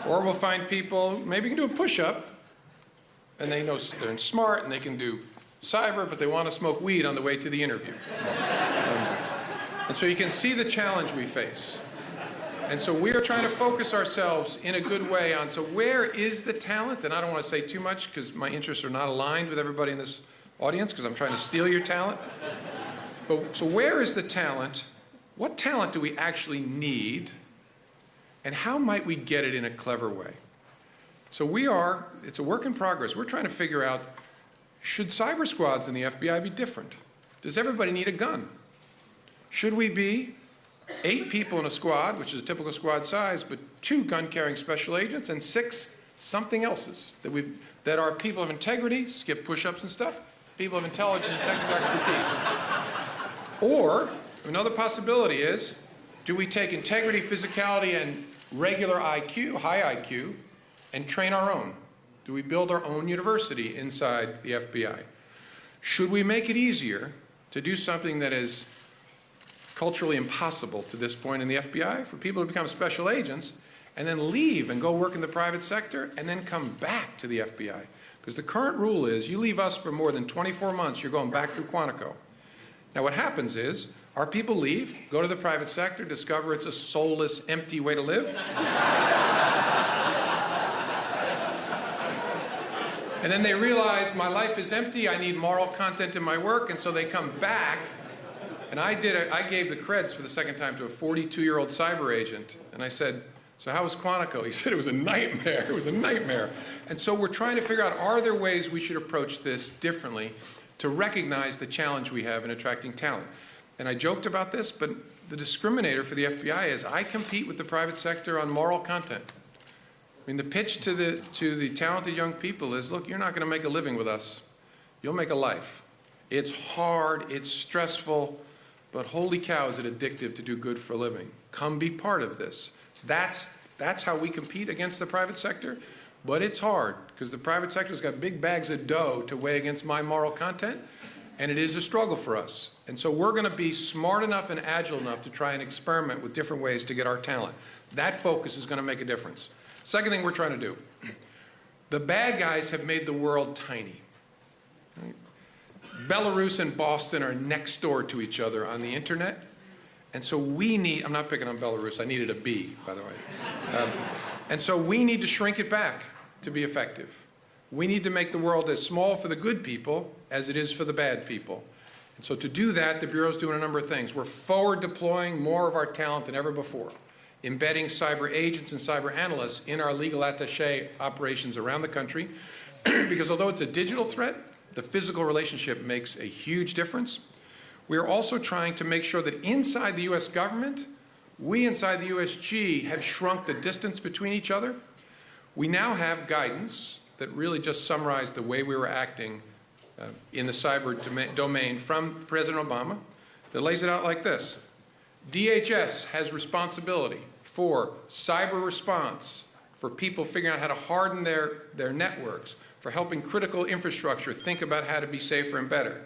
Or we'll find people maybe can do a push-up and they know they're smart and they can do cyber, but they want to smoke weed on the way to the interview. And so you can see the challenge we face. And so we are trying to focus ourselves in a good way on, so where is the talent? And I don't want to say too much because my interests are not aligned with everybody in this audience because I'm trying to steal your talent. But so where is the talent? What talent do we actually need? And how might we get it in a clever way? So it's a work in progress. We're trying to figure out, should cyber squads in the FBI be different? Does everybody need a gun? Should we be 8 people in a squad, which is a typical squad size, but 2 gun-carrying special agents and 6 something elses that are people of integrity, skip push-ups and stuff, people of intelligence and technical expertise? Or another possibility is, do we take integrity, physicality, and regular IQ, high IQ, and train our own? Do we build our own university inside the FBI? Should we make it easier to do something that is culturally impossible to this point in the FBI, for people to become special agents and then leave and go work in the private sector and then come back to the FBI? Because the current rule is you leave us for more than 24 months, you're going back through Quantico. Now what happens is our people leave, go to the private sector, discover it's a soulless, empty way to live. And then they realize my life is empty, I need moral content in my work, and so they come back. And I gave the creds for the second time to a 42-year-old cyber agent. And I said, so how was Quantico? He said, it was a nightmare. It was a nightmare. And so we're trying to figure out, are there ways we should approach this differently to recognize the challenge we have in attracting talent? And I joked about this, but the discriminator for the FBI is I compete with the private sector on moral content. I mean, the pitch to the talented young people is, look, you're not going to make a living with us. You'll make a life. It's hard. It's stressful. But holy cow, is it addictive to do good for a living. Come be part of this. That's how we compete against the private sector. But it's hard, because the private sector's got big bags of dough to weigh against my moral content, and it is a struggle for us. And so we're going to be smart enough and agile enough to try and experiment with different ways to get our talent. That focus is going to make a difference. Second thing we're trying to do, the bad guys have made the world tiny. Right? Belarus and Boston are next door to each other on the internet. And so we need, I'm not picking on Belarus, I needed a B, by the way. And so we need to shrink it back to be effective. We need to make the world as small for the good people as it is for the bad people. And so to do that, the Bureau's doing a number of things. We're forward deploying more of our talent than ever before, embedding cyber agents and cyber analysts in our legal attaché operations around the country, because although it's a digital threat, the physical relationship makes a huge difference. We are also trying to make sure that inside the U.S. government, we inside the USG have shrunk the distance between each other. We now have guidance that really just summarized the way we were acting in the cyber domain from President Obama that lays it out like this. DHS has responsibility for cyber response, for people figuring out how to harden their networks, for helping critical infrastructure think about how to be safer and better,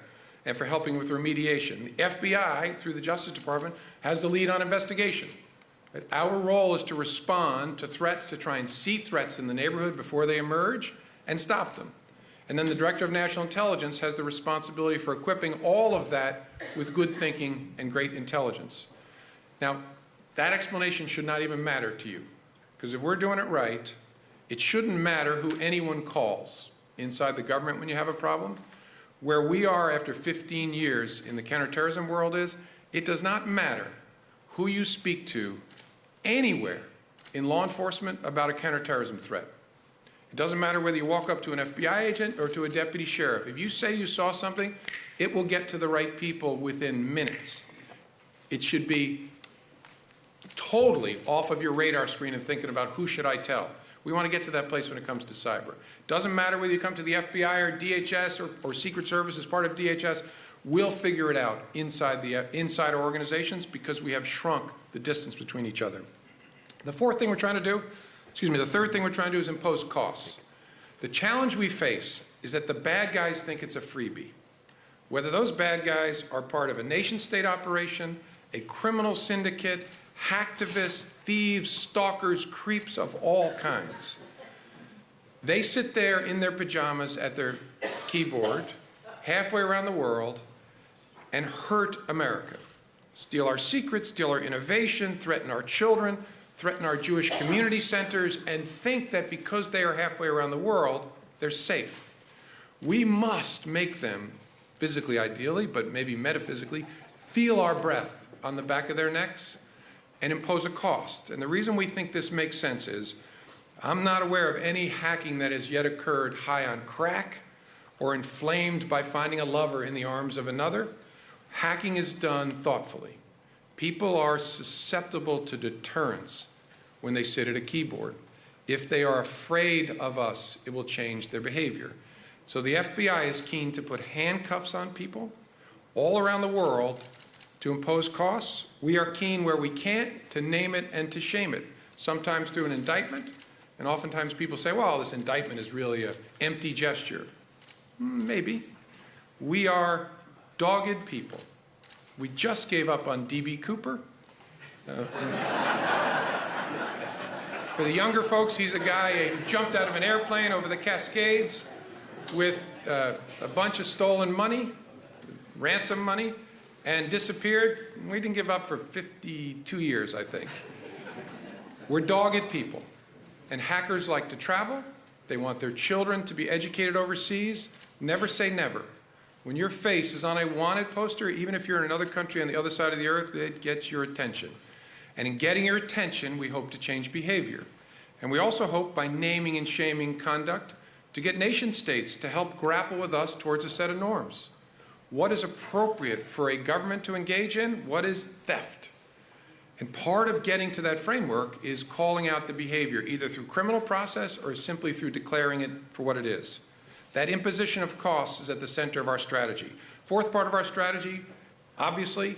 and for helping with remediation. The FBI, through the Justice Department, has the lead on investigation. Our role is to respond to threats, to try and see threats in the neighborhood before they emerge and stop them. And then the Director of National Intelligence has the responsibility for equipping all of that with good thinking and great intelligence. Now, that explanation should not even matter to you, because if we're doing it right, it shouldn't matter who anyone calls inside the government when you have a problem. Where we are after 15 years in the counterterrorism world is, it does not matter who you speak to anywhere in law enforcement about a counterterrorism threat. It doesn't matter whether you walk up to an FBI agent or to a deputy sheriff. If you say you saw something, it will get to the right people within minutes. It should be totally off of your radar screen and thinking about who should I tell. We want to get to that place when it comes to cyber. Doesn't matter whether you come to the FBI or DHS or Secret Service as part of DHS, we'll figure it out inside our organizations because we have shrunk the distance between each other. The third thing we're trying to do is impose costs. The challenge we face is that the bad guys think it's a freebie. Whether those bad guys are part of a nation-state operation, a criminal syndicate, hacktivists, thieves, stalkers, creeps of all kinds. They sit there in their pajamas at their keyboard, halfway around the world, and hurt America. Steal our secrets, steal our innovation, threaten our children, threaten our Jewish community centers, and think that because they are halfway around the world, they're safe. We must make them, physically ideally, but maybe metaphysically, feel our breath on the back of their necks and impose a cost. And the reason we think this makes sense is I'm not aware of any hacking that has yet occurred high on crack or inflamed by finding a lover in the arms of another. Hacking is done thoughtfully. People are susceptible to deterrence when they sit at a keyboard. If they are afraid of us, it will change their behavior. So the FBI is keen to put handcuffs on people all around the world to impose costs. We are keen where we can't to name it and to shame it, sometimes through an indictment. And oftentimes people say, well, this indictment is really an empty gesture. Maybe. We are dogged people. We just gave up on D.B. Cooper. For the younger folks, he's a guy who jumped out of an airplane over the Cascades with a bunch of stolen money, ransom money, and disappeared. We didn't give up for 52 years, I think. We're dogged people. And hackers like to travel. They want their children to be educated overseas. Never say never. When your face is on a wanted poster, even if you're in another country on the other side of the earth, it gets your attention. And in getting your attention, we hope to change behavior. And we also hope by naming and shaming conduct to get nation states to help grapple with us towards a set of norms. What is appropriate for a government to engage in? What is theft? And part of getting to that framework is calling out the behavior, either through criminal process or simply through declaring it for what it is. That imposition of costs is at the center of our strategy. Fourth part of our strategy, obviously,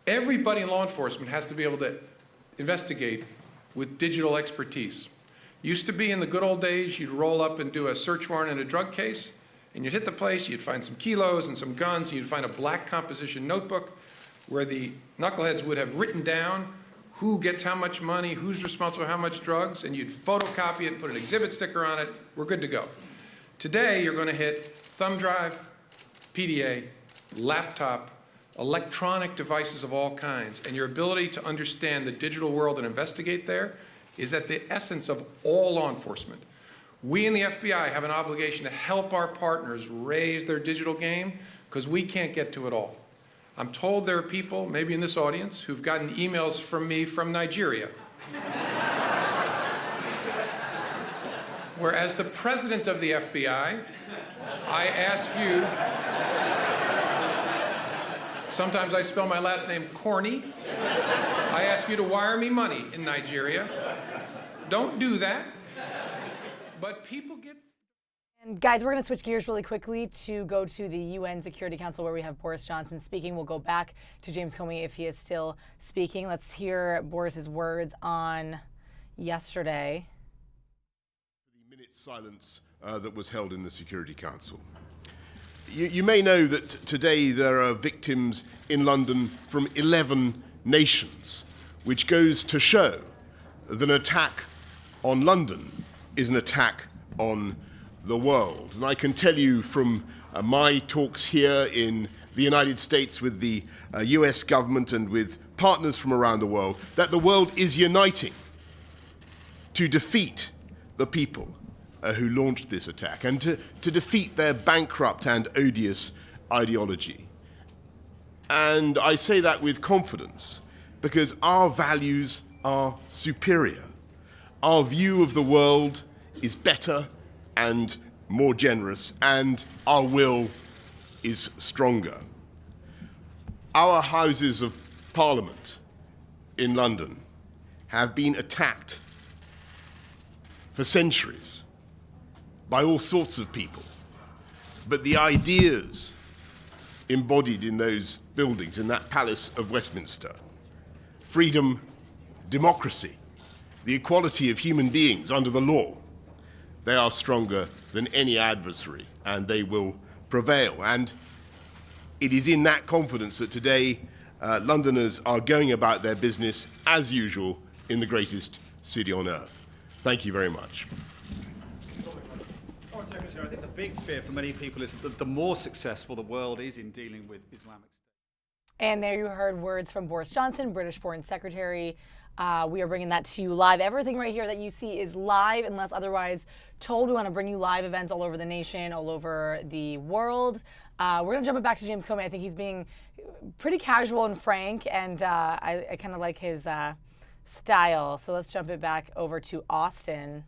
everybody in law enforcement has to be able to investigate with digital expertise. Used to be in the good old days, you'd roll up and do a search warrant in a drug case, and you'd hit the place, you'd find some kilos and some guns, and you'd find a black composition notebook where the knuckleheads would have written down who gets how much money, who's responsible for how much drugs, and you'd photocopy it, put an exhibit sticker on it, we're good to go. Today, you're going to hit thumb drive, PDA, laptop, electronic devices of all kinds, and your ability to understand the digital world and investigate there is at the essence of all law enforcement. We in the FBI have an obligation to help our partners raise their digital game because we can't get to it all. I'm told there are people, maybe in this audience, who've gotten emails from me from Nigeria. Whereas the president of the FBI, I ask you, sometimes I spell my last name corny, I ask you to wire me money in Nigeria. Don't do that. But people get... And guys, we're going to switch gears really quickly to go to the UN Security Council where we have Boris Johnson speaking. We'll go back to James Comey if he is still speaking. Let's hear Boris's words on yesterday. The minute silence that was held in the Security Council. You may know that today there are victims in London from 11 nations, which goes to show that an attack on London is an attack on the world. And I can tell you from my talks here in the United States with the US government and with partners from around the world that the world is uniting to defeat the people who launched this attack and to defeat their bankrupt and odious ideology. And I say that with confidence because our values are superior. Our view of the world is better and more generous, and our will is stronger. Our Houses of Parliament in London have been attacked for centuries by all sorts of people, but the ideas embodied in those buildings, in that Palace of Westminster, freedom, democracy, the equality of human beings under the law, they are stronger than any adversary, and they will prevail. And it is in that confidence that today Londoners are going about their business as usual in the greatest city on earth. Thank you very much. Foreign Secretary, I think the big fear for many people is that the more successful the world is in dealing with Islamic State. And there you heard words from Boris Johnson, British Foreign Secretary. We are bringing that to you live. Everything right here that you see is live unless otherwise told. We want to bring you live events all over the nation, all over the world. We're going to jump it back to James Comey. I think he's being pretty casual and frank, and I kind of like his style. So let's jump it back over to Austin.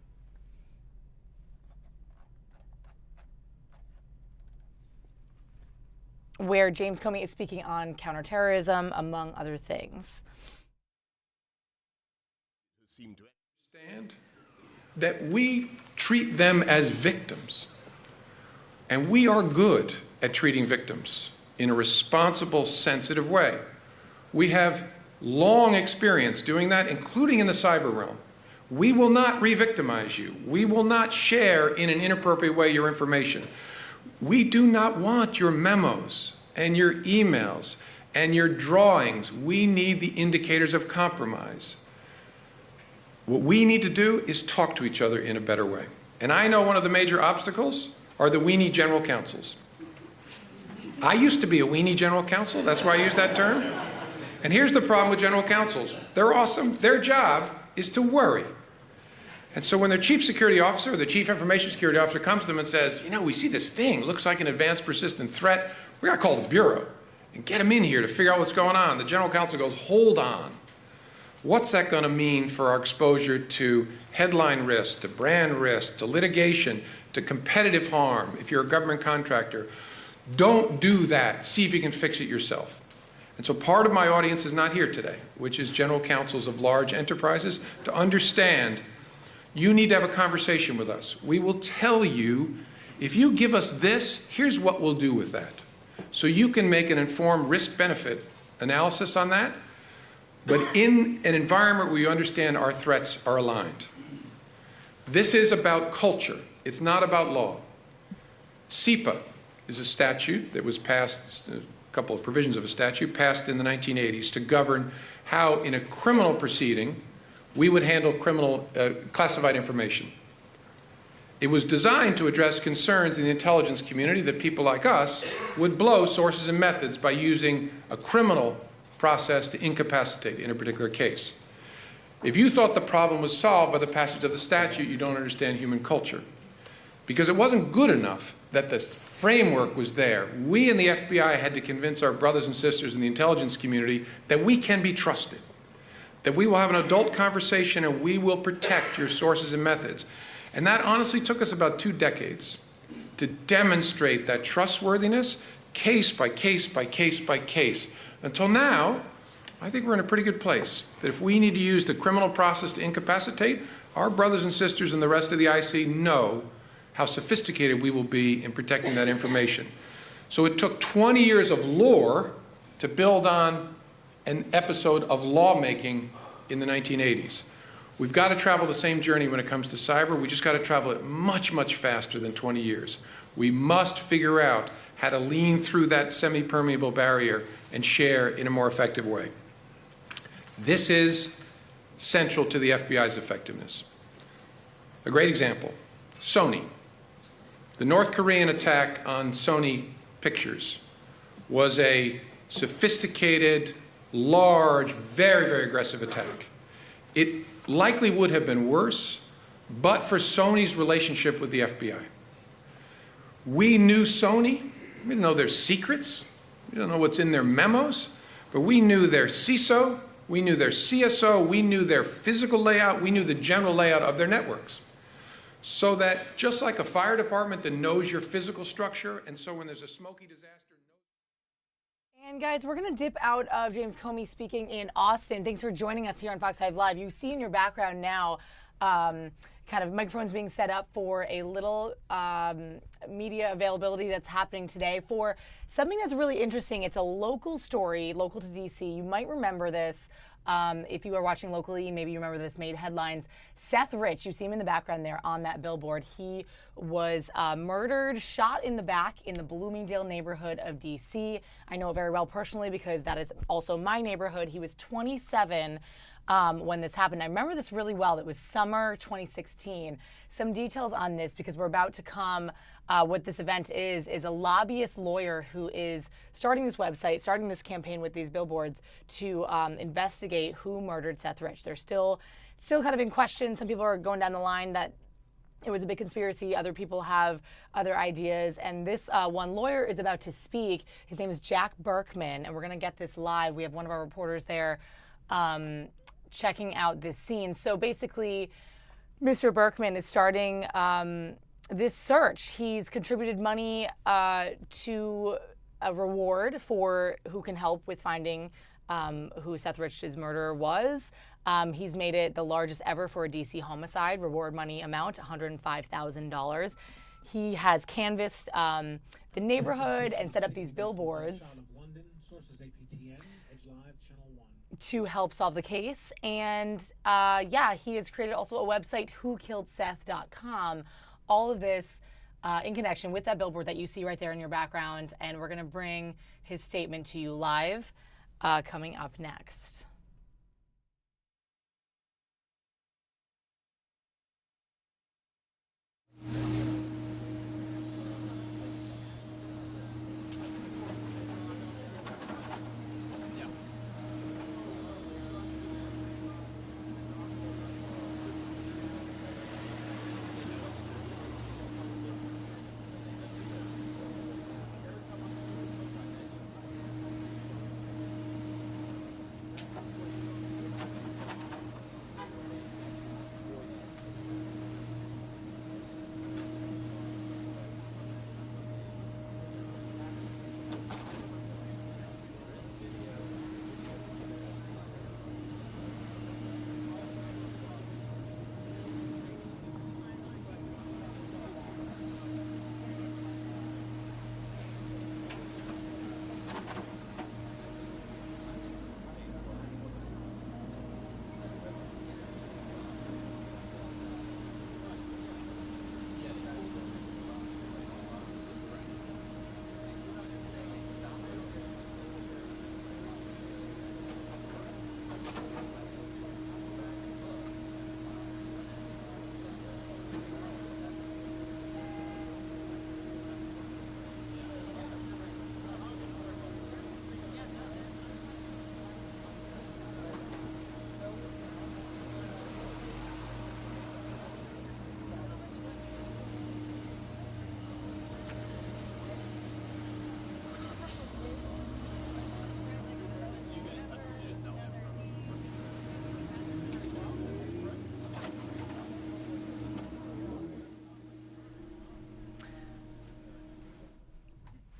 Where James Comey is speaking on counterterrorism, among other things. Understand that we treat them as victims, and we are good at treating victims in a responsible, sensitive way. We have long experience doing that, including in the cyber realm. We will not re-victimize you. We will not share in an inappropriate way your information. We do not want your memos and your emails and your drawings. We need the indicators of compromise. What we need to do is talk to each other in a better way. And I know one of the major obstacles are the weenie general counsels. I used to be a weenie general counsel. That's why I use that term. And here's the problem with general counsels. They're awesome. Their job is to worry. And so when their chief security officer or the chief information security officer comes to them and says, you know, we see this thing, looks like an advanced persistent threat, we got to call the bureau and get them in here to figure out what's going on. The general counsel goes, hold on. What's that going to mean for our exposure to headline risk, to brand risk, to litigation, to competitive harm if you're a government contractor? Don't do that. See if you can fix it yourself. And so part of my audience is not here today, which is general counsels of large enterprises, to understand you need to have a conversation with us. We will tell you, if you give us this, here's what we'll do with that. So you can make an informed risk-benefit analysis on that, but in an environment where you understand our threats are aligned. This is about culture. It's not about law. SEPA is a statute that was passed, a couple of provisions of a statute passed in the 1980s to govern how, in a criminal proceeding, we would handle criminal classified information. It was designed to address concerns in the intelligence community that people like us would blow sources and methods by using a criminal process to incapacitate in a particular case. If you thought the problem was solved by the passage of the statute, you don't understand human culture. Because it wasn't good enough that the framework was there. We in the FBI had to convince our brothers and sisters in the intelligence community that we can be trusted, that we will have an adult conversation and we will protect your sources and methods. And that honestly took us about 2 decades to demonstrate that trustworthiness case by case by case by case. Until now, I think we're in a pretty good place. That if we need to use the criminal process to incapacitate, our brothers and sisters in the rest of the IC know how sophisticated we will be in protecting that information. So it took 20 years of lore to build on an episode of lawmaking in the 1980s. We've got to travel the same journey when it comes to cyber. We just got to travel it much, much faster than 20 years. We must figure out how to lean through that semi-permeable barrier and share in a more effective way. This is central to the FBI's effectiveness. A great example, Sony. The North Korean attack on Sony Pictures was a sophisticated, large, very, very aggressive attack. It likely would have been worse, but for Sony's relationship with the FBI. We knew Sony. We didn't know their secrets. We didn't know what's in their memos, but we knew their CISO, we knew their CSO, we knew their physical layout, we knew the general layout of their networks. so that just like a fire department that knows your physical structure, and so when there's a smoky disaster. And guys, we're going to dip out of James Comey speaking in Austin. Thanks for joining us here on Fox 5 Live. You see in your background now kind of microphones being set up for a little media availability that's happening today for something that's really interesting. It's a local story, local to D.C. You might remember this. If you are watching locally, maybe you remember this made headlines. Seth Rich, you see him in the background there on that billboard. He was murdered, shot in the back in the Bloomingdale neighborhood of D.C. I know it very well personally because that is also my neighborhood. He was 27 when this happened. I remember this really well. It was summer 2016. Some details on this because we're about to come. What this event is a lobbyist lawyer who is starting this website, starting this campaign with these billboards to investigate who murdered Seth Rich. They're still kind of in question. Some people are going down the line that it was a big conspiracy. Other people have other ideas. And this one lawyer is about to speak. His name is Jack Berkman, and we're going to get this live. We have one of our reporters there checking out this scene. So basically, Mr. Berkman is starting this search. He's contributed money to a reward for who can help with finding who Seth Rich's murderer was. He's made it the largest ever for a DC homicide. Reward money amount, $105,000. He has canvassed the neighborhood and set up these billboards to help solve the case. And he has created also a website, whokilledseth.com. All of this in connection with that billboard that you see right there in your background. And we're going to bring his statement to you live coming up next.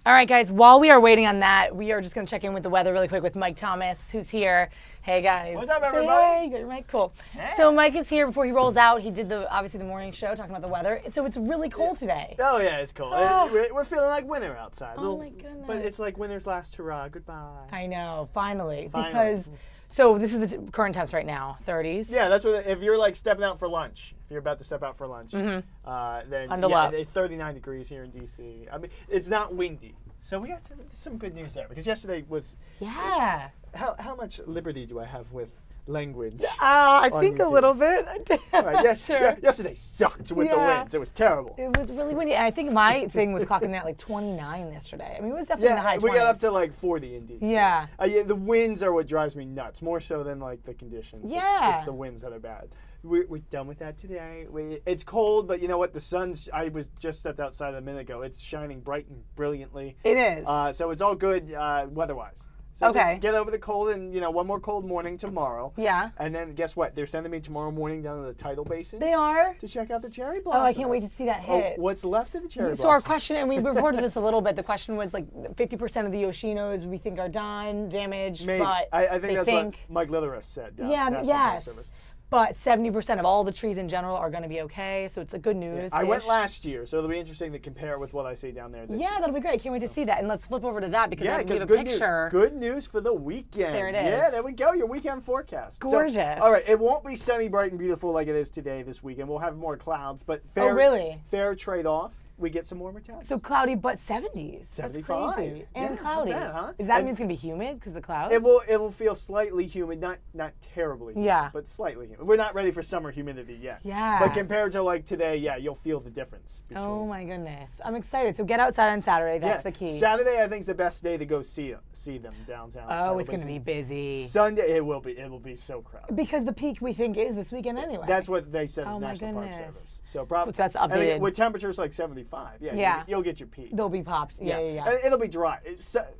All right, guys, while we are waiting on that, we are just going to check in with the weather really quick with Mike Thomas, who's here. Hey, guys. What's up, everybody? Hey, good, Mike. Cool. Hey. So Mike is here before he rolls out. He did obviously the morning show talking about the weather. So it's really cold today. Oh, yeah, it's cold. Oh. We're feeling like winter outside. Oh, my goodness. But it's like winter's last hurrah. Goodbye. I know, finally. Finally. Because, so this is the current temps right now, 30s. Yeah, that's what, if you're like stepping out for lunch, if you're about to step out for lunch, then it's 39 degrees here in D.C. I mean, it's not windy. So we got some good news there, because yesterday was... Yeah. How much liberty do I have with language? I think YouTube? a little bit. Right, yes, Sure. Yesterday sucked with the winds. It was terrible. It was really windy. I think my thing was clocking in at like 29 yesterday. I mean, it was definitely in the high 20s. We got up to like 40 in D.C. Yeah. The winds are what drives me nuts, more so than like the conditions. Yeah. It's the winds that are bad. We're done with that today. It's cold, but you know what? The sun's, I was just stepped outside a minute ago. It's shining bright and brilliantly. It is. So it's all good weather-wise. So Okay. just get over the cold and, one more cold morning tomorrow. Yeah. And then guess what? They're sending me tomorrow morning down to the Tidal Basin. They are? To check out the cherry blossom. Oh, I can't wait to see that hit. What's left of the cherry blossom? So our question, and we reported this a little bit, the question was like 50% of the Yoshinos we think are done, damaged, Maybe. but I think they that's think, what Mike Litherus said. down yeah, at National Park yes. Service. But 70% of all the trees in general are going to be okay, so it's the good news. I went last year, so it'll be interesting to compare with what I see down there this year. Yeah, that'll be great. Can't wait to see that. And let's flip over to that because we have a good picture. Good news for the weekend. There it Yeah, is. there we go. Your weekend forecast. Gorgeous. So, all right, it won't be sunny, bright, and beautiful like it is today this weekend. We'll have more clouds, but fair, really? Fair trade-off. We get some warmer temps. So cloudy, but 70s. 75. That's crazy. And Yeah, cloudy. not bad, huh? Does that And mean it's going to be humid because of the clouds? It will feel slightly humid, not terribly humid, Yeah. but slightly humid. We're not ready for summer humidity yet. Yeah. But compared to like today, yeah, you'll feel the difference. Oh my goodness. I'm excited. So get outside on Saturday. That's the key. Saturday, I think, is the best day to go see them downtown. Oh, it's going to be busy. Sunday, it will be so crowded. Because the peak we think is this weekend anyway. That's what they said Oh at my National Park goodness. Service. So probably So that's updated. with temperatures like 75. Yeah. You'll get your peak. There'll be pops. Yeah. And it'll be dry.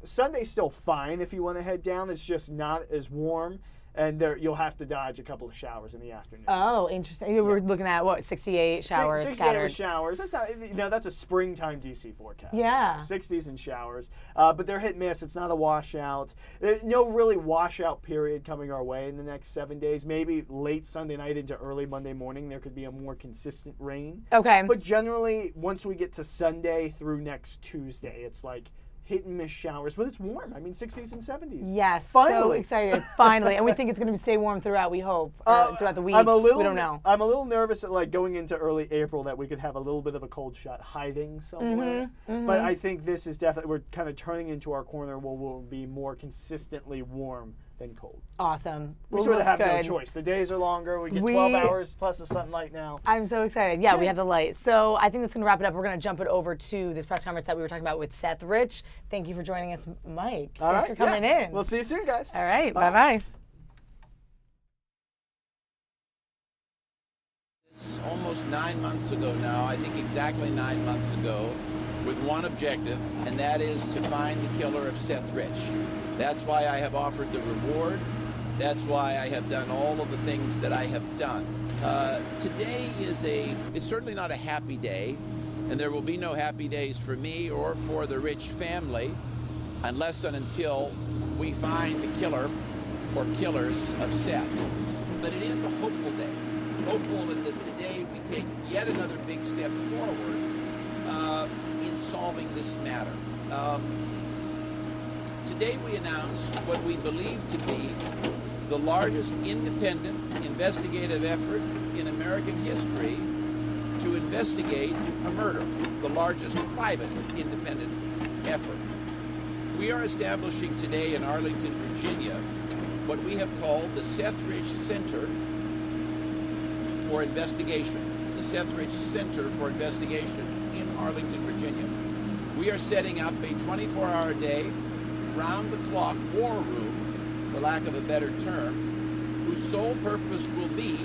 Sunday's still fine if you want to head down. It's just not as warm, and you'll have to dodge a couple of showers in the afternoon. Oh, interesting. We're looking at what, 68 showers 68 scattered. showers. That's not. That's a springtime DC forecast. Yeah. 60s and showers, but they're hit and miss. It's not a washout. There's no really washout period coming our way in the next 7 days. Maybe late Sunday night into early Monday morning, there could be a more consistent rain. Okay. But generally, once we get to Sunday through next Tuesday, it's like hit and miss showers, but it's warm. I mean, 60s and 70s. Yes. Finally. So excited. Finally. And we think it's going to stay warm throughout, we hope, throughout the week. We don't know. I'm a little nervous at like going into early April that we could have a little bit of a cold shot hiding somewhere. But I think this is definitely, we're kind of turning into our corner where we'll be more consistently warm than cold. Awesome. We sort of have no choice. The days are longer. We get 12 hours plus the sunlight now. I'm so excited. Yeah, we have the light. So I think that's going to wrap it up. We're going to jump it over to this press conference that we were talking about with Seth Rich. Thank you for joining us, Mike. Thanks for coming in. We'll see you soon, guys. All right. Bye-bye. Almost 9 months ago now, I think exactly 9 months ago, with one objective, and that is to find the killer of Seth Rich. That's why I have offered the reward. That's why I have done all of the things that I have done. Today it's certainly not a happy day, and there will be no happy days for me or for the Rich family unless and until we find the killer or killers of Seth. But it is a hopeful day. Hopeful that today we take yet another big step forward in solving this matter. Today we announced what we believe to be the largest independent investigative effort in American history to investigate a murder, the largest private independent effort. We are establishing today in Arlington, Virginia, what we have called the Seth Rich Center for Investigation. The Seth Rich Center for Investigation in Arlington, Virginia. We are setting up a 24-hour day, round-the-clock war room, for lack of a better term, whose sole purpose will be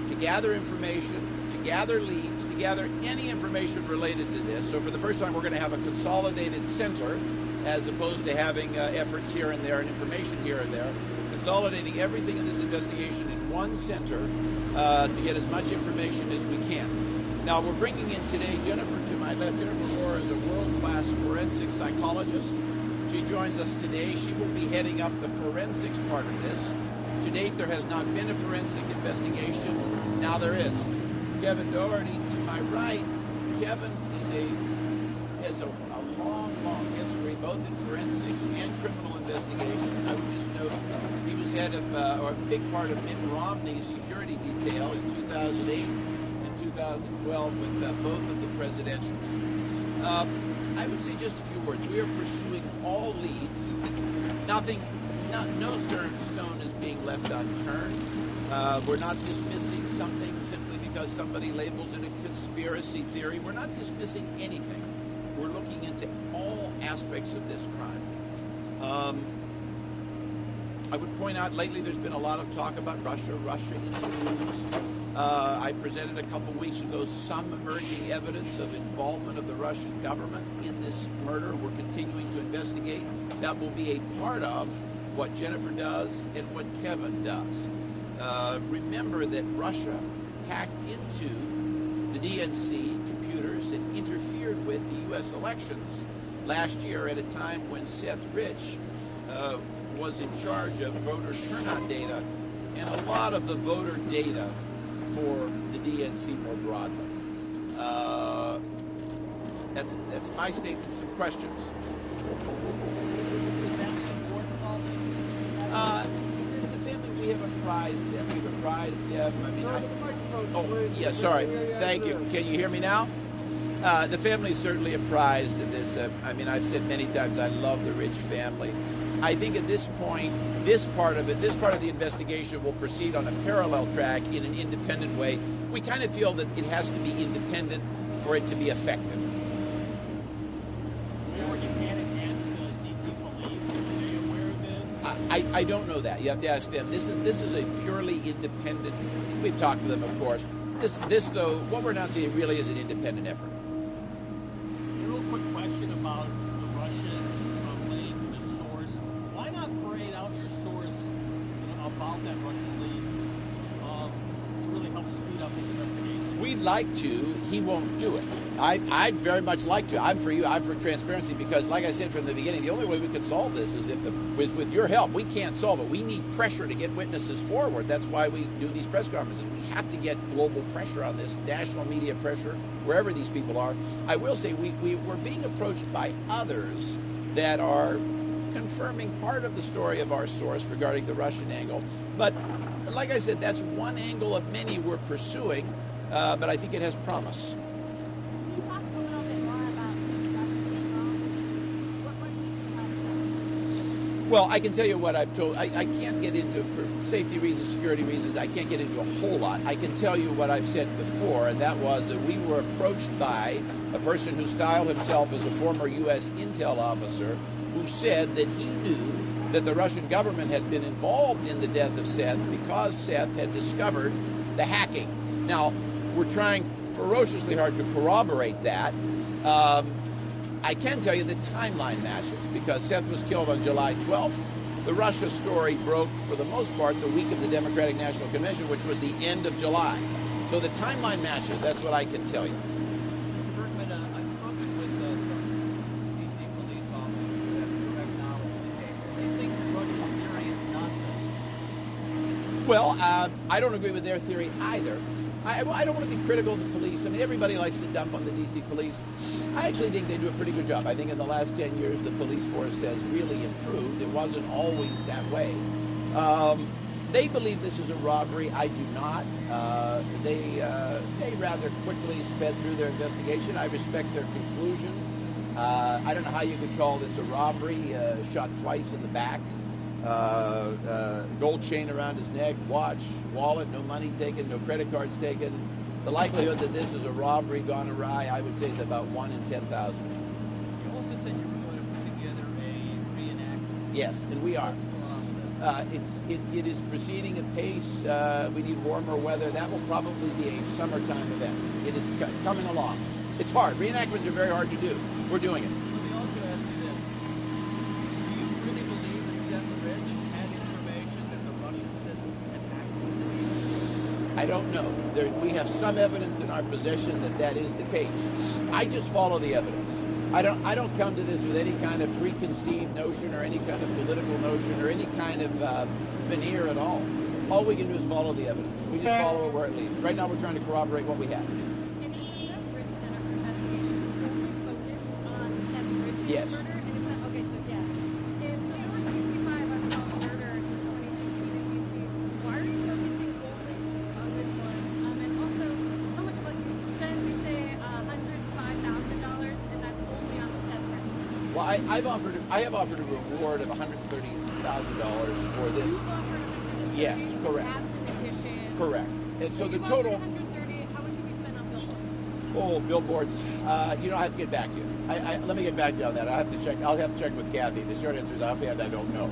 to gather information, to gather leads, to gather any information related to this. So for the first time, we're going to have a consolidated center, as opposed to having efforts here and there and information here and there, consolidating everything in this investigation in one center to get as much information as we can. Now, we're bringing in today Jennifer to my left. Jennifer Moore is a world-class forensic psychologist. She joins us today. She will be heading up the forensics part of this. To date, there has not been a forensic investigation. Now there is. Kevin Doherty to my right. Kevin has a long history both in forensics and criminal investigation. I would just note he was head of, or a big part of Mitt Romney's security detail in 2008 and 2012 with both of the presidentials. I would say just a few words. We are pursuing all leads. No stone is being left unturned. We're not dismissing something simply because somebody labels it a conspiracy theory. We're not dismissing anything. We're looking into all aspects of this crime. I would point out lately there's been a lot of talk about Russia in the news. I presented a couple weeks ago some emerging evidence of involvement of the Russian government in this murder. We're continuing to investigate. that will be a part of what Jennifer does and what Kevin does. Remember that Russia hacked into the DNC computers and interfered with the U.S. elections last year at a time when Seth Rich was in charge of voter turnout data and a lot of the voter data for the DNC more broadly. That's my statement. Some questions? The family, we have apprised them. We've apprised them. I mean, oh, yeah, sorry. Thank you. Can you hear me now? The family is certainly apprised of this. I mean, I've said many times I love the Rich family. I think at this point, this part of the investigation will proceed on a parallel track in an independent way. We kind of feel that it has to be independent for it to be effective. I don't know that. You have to ask them. This is a purely independent. We've talked to them, of course. This though, what we're announcing really is an independent effort. A real quick question about the Russian link, the source. Why not parade out your source about that Russian link to really help speed up this investigation? We'd like to. He won't do it. I'd very much like to. I'm for you. I'm for transparency because, like I said from the beginning, the only way we could solve this is is with your help. We can't solve it. We need pressure to get witnesses forward. That's why we do these press conferences. We have to get global pressure on this, national media pressure, wherever these people are. I will say we're being approached by others that are confirming part of the story of our source regarding the Russian angle. But like I said, that's one angle of many we're pursuing, but I think it has promise. Well, I can tell you what I've told. I can't get into, for safety reasons, security reasons, I can't get into a whole lot. I can tell you what I've said before, and that was that we were approached by a person who styled himself as a former U.S. intel officer who said that he knew that the Russian government had been involved in the death of Seth because Seth had discovered the hacking. Now, we're trying ferociously hard to corroborate that. I can tell you the timeline matches because Seth was killed on July 12th. The Russia story broke, for the most part, the week of the Democratic National Convention, which was the end of July. So the timeline matches. That's what I can tell you. Mr. Berkman, I've spoken with some D.C. police officers who have direct knowledge. They think the Russian theory is nonsense. Well, I don't agree with their theory either. I don't want to be critical of the police. I mean, everybody likes to dump on the D.C. police. I actually think they do a pretty good job. I think in the last 10 years, the police force has really improved. It wasn't always that way. They believe this is a robbery. I do not. They rather quickly sped through their investigation. I respect their conclusion. I don't know how you could call this a robbery. Shot twice in the back. Gold chain around his neck, watch, wallet, no money taken, no credit cards taken. The likelihood that this is a robbery gone awry, I would say, is about 1 in 10,000. You also said you were going to put together a reenactment. Yes, and we are. It is proceeding at pace. We need warmer weather. That will probably be a summertime event. It is coming along. It's hard. Reenactments are very hard to do. We're doing it. Let me also ask you this. Do you really believe that Seth Rich had information that the Russians had hacked? I don't know. We have some evidence in our possession that that is the case. I just follow the evidence. I don't come to this with any kind of preconceived notion or any kind of political notion or any kind of veneer at all. All we can do is follow the evidence. We just follow it where it leads. Right now we're trying to corroborate what we have. And is the Seth Rich Center for Investigations only focused on Seth Rich's Yes. murder? And is that, okay, so yeah. And so there were 65 unsolved murders in 2016 in D.C. Why are you focusing only on this one? And also, how much money you spend? We say $105,000, and that's only on the Seth Rich. Well, I have offered a reward of $130,000 for this. You've offered $130,000. Yes, correct. That's in addition. Correct. And so the You've total. offered $130,000. How much have you spent on billboards? Oh, billboards. I have to get back to you. Let me get back to you on that. I'll have to check with Kathy. The short answer is offhand, I don't know.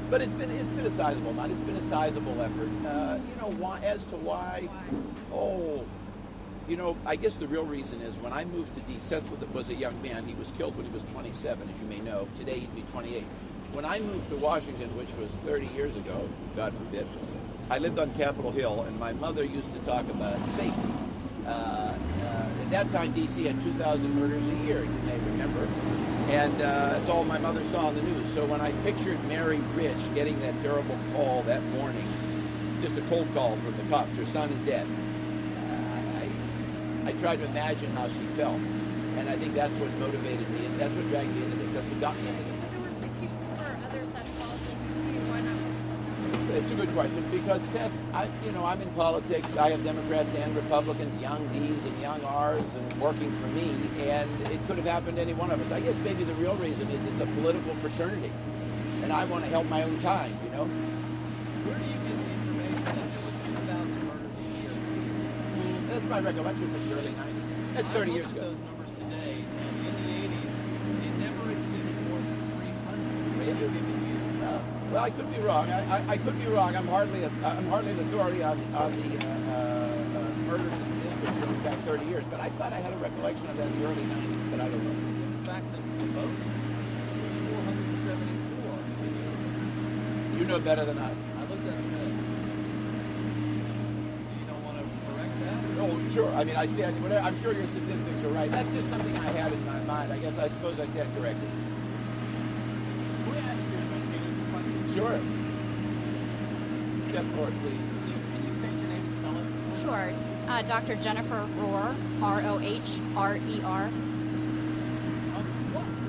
But it's been a sizable amount. It's been a sizable effort. Why? As to why? Oh, I guess the real reason is when I moved to D.C., Seth was a young man. He was killed when he was 27, as you may know. Today he'd be 28. When I moved to Washington, which was 30 years ago, God forbid, I lived on Capitol Hill, and my mother used to talk about safety. At that time, D.C. had 2,000 murders a year, you may remember. And that's all my mother saw on the news. So when I pictured Mary Rich getting that terrible call that morning, just a cold call from the cops, her son is dead, I tried to imagine how she felt. And I think that's what motivated me, and that's what dragged me into this. That's what got me into this. There were 64 other such calls in D.C. Why not focus on that? It's a good question because, Seth, I'm in politics. I have Democrats and Republicans, young D's and young R's, and working for me. And it could have happened to any one of us. I guess maybe the real reason is it's a political fraternity, and I want to help my own kind. Where do you get the information that there was 2,000 murders a year? That's my recollection from the early 90s. That's 30 years ago. Those numbers today, and in the 80s, it never exceeded more than 300. Really? Well, I could be wrong. I could be wrong. I'm hardly an authority on the murders in the district going back 30 years, but I thought I had a recollection of that in the early 90s, but I don't know. In fact, the most was 474. You know better than I. I looked at it today. You don't want to correct that? Oh, sure. I mean, I'm sure your statistics are right. That's just something I had in my mind. I suppose I stand corrected. Can we ask your investigators a question? Sure. Step forward, please. Can you state your name and spell it? Sure. Dr. Jennifer Rohrer, R-O-H-R-E-R.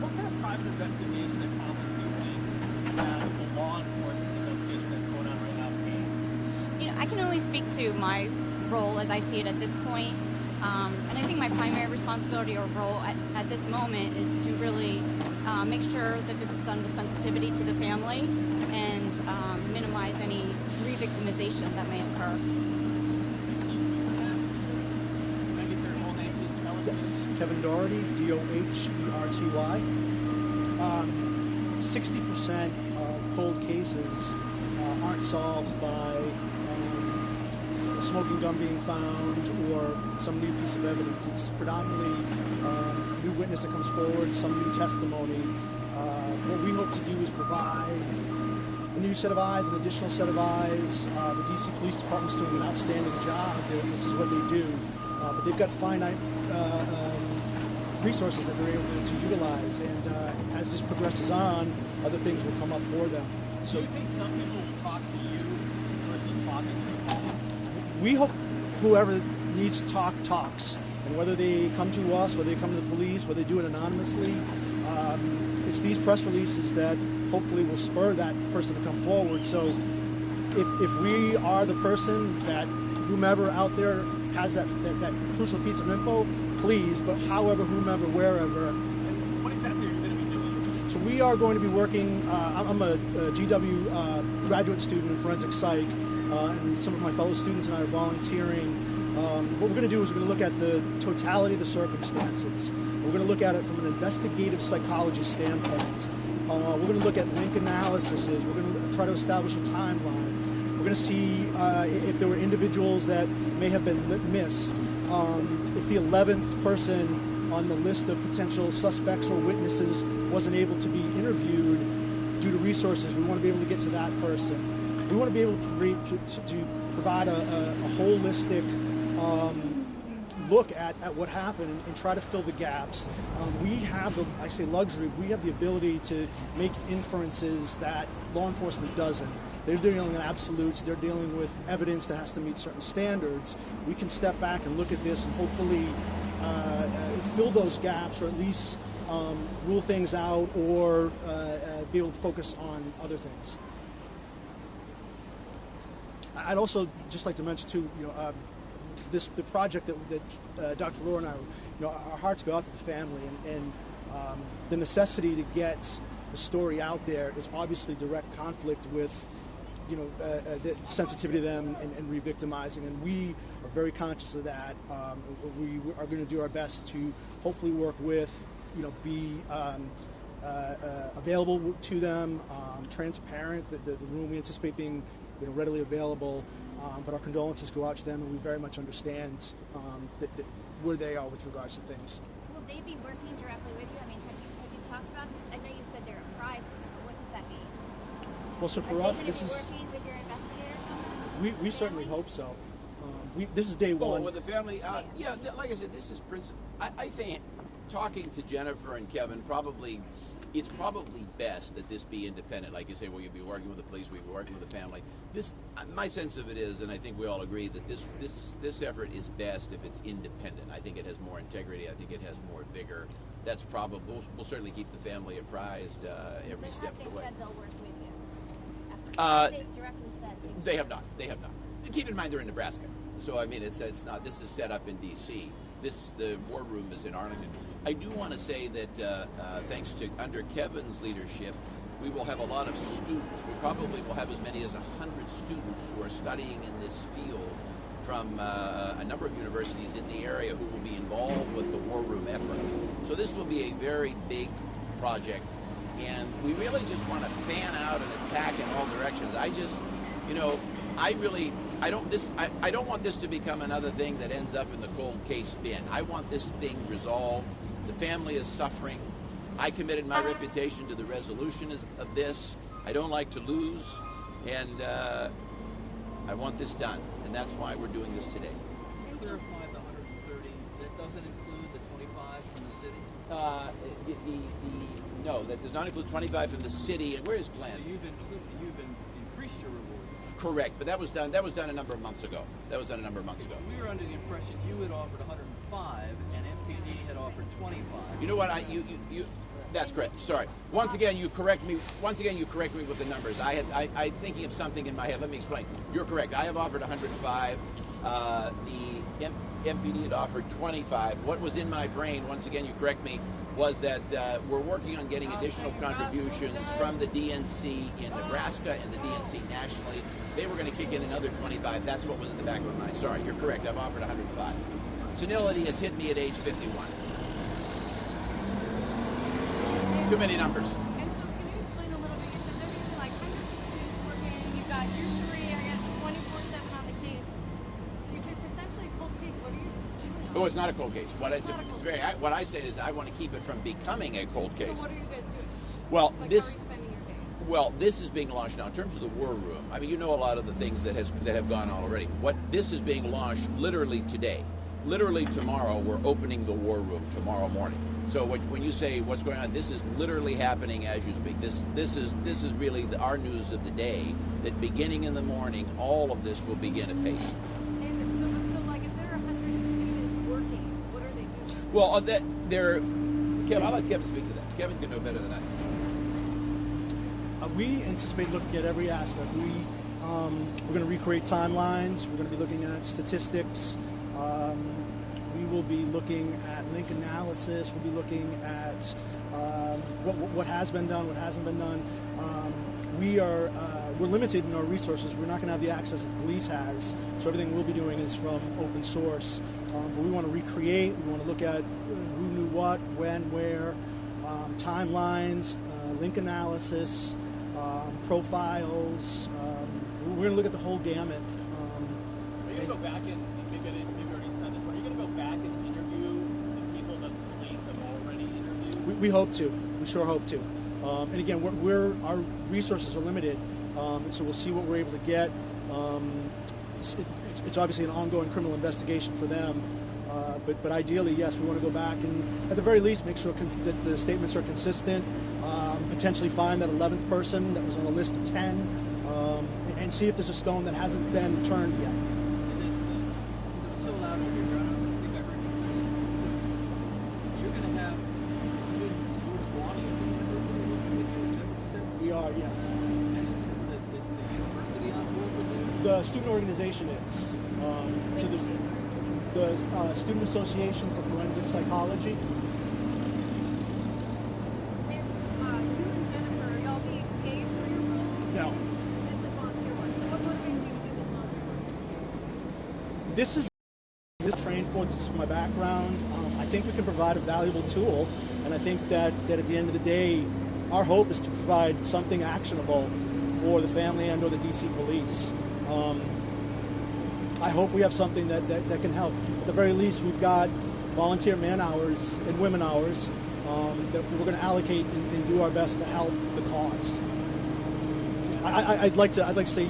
What kind of private investigation and comment do you think that the law enforcement investigation that's going on right now can? I can only speak to my role as I see it at this point. And I think my primary responsibility or role at this moment is to really make sure that this is done with sensitivity to the family and minimize any re-victimization that may occur. Yes, Kevin Doherty, D-O-H-E-R-T-Y. 60% of cold cases aren't solved by a smoking gun being found or some new piece of evidence. It's predominantly a new witness that comes forward, some new testimony. What we hope to do is provide a new set of eyes, an additional set of eyes. The DC Police Department's doing an outstanding job. This is what they do. But they've got finite resources that they're able to utilize, and as this progresses on, other things will come up for them. So do you think some people will talk to you versus talking to the public? We hope whoever needs to talk talks, and whether they come to us, whether they come to the police, whether they do it anonymously, it's these press releases that hopefully will spur that person to come forward. So if we are the person that whomever out there has that crucial piece of info, please, but however, whomever, wherever. And what exactly are you going to be doing? So we are going to be working, I'm a GW graduate student in forensic psych, and some of my fellow students and I are volunteering. What we're going to do is we're going to look at the totality of the circumstances. We're going to look at it from an investigative psychology standpoint. We're going to look at link analyses. We're going to try to establish a timeline. We're going to see if there were individuals that may have been missed. If the 11th person on the list of potential suspects or witnesses wasn't able to be interviewed due to resources, we want to be able to get to that person. We want to be able to provide a holistic look at what happened and try to fill the gaps. We have the, I say luxury, we have the ability to make inferences that law enforcement doesn't. They're dealing in absolutes, they're dealing with evidence that has to meet certain standards. We can step back and look at this and hopefully fill those gaps, or at least rule things out, or be able to focus on other things. I'd also just like to mention too, the project that Dr. Rohrer and I, our hearts go out to the family, and the necessity to get the story out there is obviously direct conflict with the sensitivity to them and re-victimizing, and we are very conscious of that. We are going to do our best to hopefully work with, be available to them, transparent. The room we anticipate being readily available, but our condolences go out to them, and we very much understand that where they are with regards to things. Will they be working directly with you? I mean, have you talked about this? I know you said they're apprised, but what does that mean? Well, so for us, this is, we certainly hope so. This is day one. With the family, yeah, like I said, this is principle. I think talking to Jennifer and Kevin, it's probably best that this be independent. Like you say, well, you'll be working with the police, we'll be working with the family. My sense of it is, and I think we all agree, that this effort is best if it's independent. I think it has more integrity. I think it has more vigor. That's probable. We'll certainly keep the family apprised every step of the way. They have not. They have not. And keep in mind they're in Nebraska. So I mean, it's not. This is set up in D.C. The war room is in Arlington. I do want to say that thanks to under Kevin's leadership, we will have a lot of students. We probably will have as many as 100 students who are studying in this field from a number of universities in the area who will be involved with the war room effort. So this will be a very big project, and we really just want to fan out and attack in all directions. I don't want this to become another thing that ends up in the cold case bin. I want this thing resolved. The family is suffering. I committed my reputation to the resolution of this. I don't like to lose, and I want this done, and that's why we're doing this today. Clarify the 130. That doesn't include the 25 from the city. No, that does not include 25 from the city. And where is Glenn? So you've increased your reward. Correct, but that was done a number of months ago. We were under the impression you had offered 105 and MPD had offered 25. You know what? That's correct. Sorry. Once again, you correct me with the numbers. I'm thinking of something in my head. Let me explain. You're correct. I have offered 105. The MPD had offered 25. What was in my brain? Once again, you correct me. Was that we're working on getting additional contributions from the DNC in Nebraska and the DNC nationally. They were going to kick in another 25. That's what was in the back of my mind. Sorry, you're correct. I've offered 105. Senility has hit me at age 51. Too many numbers. And so can you explain a little bit? You said there are like hundreds of students working. You've got your jury, I guess, 24/7 on the case. If it's essentially a cold case, what are you doing? Oh, it's not a cold case. What I said is I want to keep it from becoming a cold case. So what are you guys doing? Well, Like, this. how are you spending your days? Well, this is being launched now in terms of the war room. I mean, you know a lot of the things that have gone on already. This is being launched literally today. Literally tomorrow, we're opening the war room tomorrow morning. So when you say what's going on, this is literally happening as you speak. This is really our news of the day. That beginning in the morning, all of this will begin at pace. And so, like, if there are 100 students working, what are they doing? Well, Kevin, I'll let Kevin speak to that. Kevin can know better than I. We anticipate looking at every aspect. We're going to recreate timelines. We're going to be looking at statistics. We will be looking at link analysis. We'll be looking at what has been done, what hasn't been done. We're limited in our resources. We're not going to have the access that the police has. So everything we'll be doing is from open source. But we want to recreate. We want to look at who knew what, when, where, timelines, link analysis, profiles. We're going to look at the whole gamut. Are you going to go back and maybe you already said this, but are you going to go back and interview the people that the police have already interviewed? We hope to. We sure hope to. And again, our resources are limited, so we'll see what we're able to get. It's obviously an ongoing criminal investigation for them, but ideally, yes, we want to go back and at the very least make sure that the statements are consistent. Potentially find that 11th person that was on a list of 10, and see if there's a stone that hasn't been turned yet. So loud over here, I don't think I heard you. So you're going to have students who are wanting to university working with you, is that what you said? We are, yes. And is the university on board with this? The student organization is. So the Student Association for Forensic Psychology. This is trained for. This is my background. I think we can provide a valuable tool, and I think that at the end of the day, our hope is to provide something actionable for the family and/or the D.C. police. I hope we have something that can help. At the very least, we've got volunteer man hours and women hours that we're going to allocate and do our best to help the cause. I'd like to say,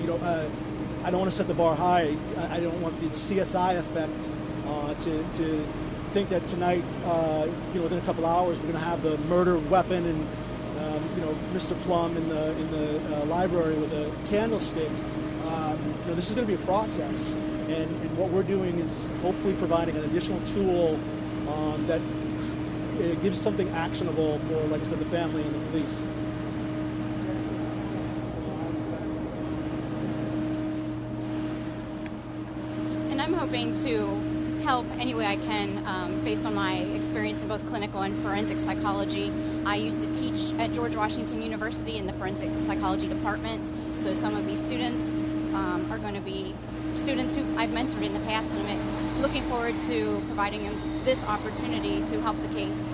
I don't want to set the bar high. I don't want the CSI effect to think that tonight, within a couple hours, we're going to have the murder weapon and Mr. Plum in the library with a candlestick. This is going to be a process, and what we're doing is hopefully providing an additional tool that gives something actionable for, like I said, the family and the police. And I'm hoping to help any way I can based on my experience in both clinical and forensic psychology. I used to teach at George Washington University in the forensic psychology department, so some of these students are going to be students who I've mentored in the past, and I'm looking forward to providing them this opportunity to help the case.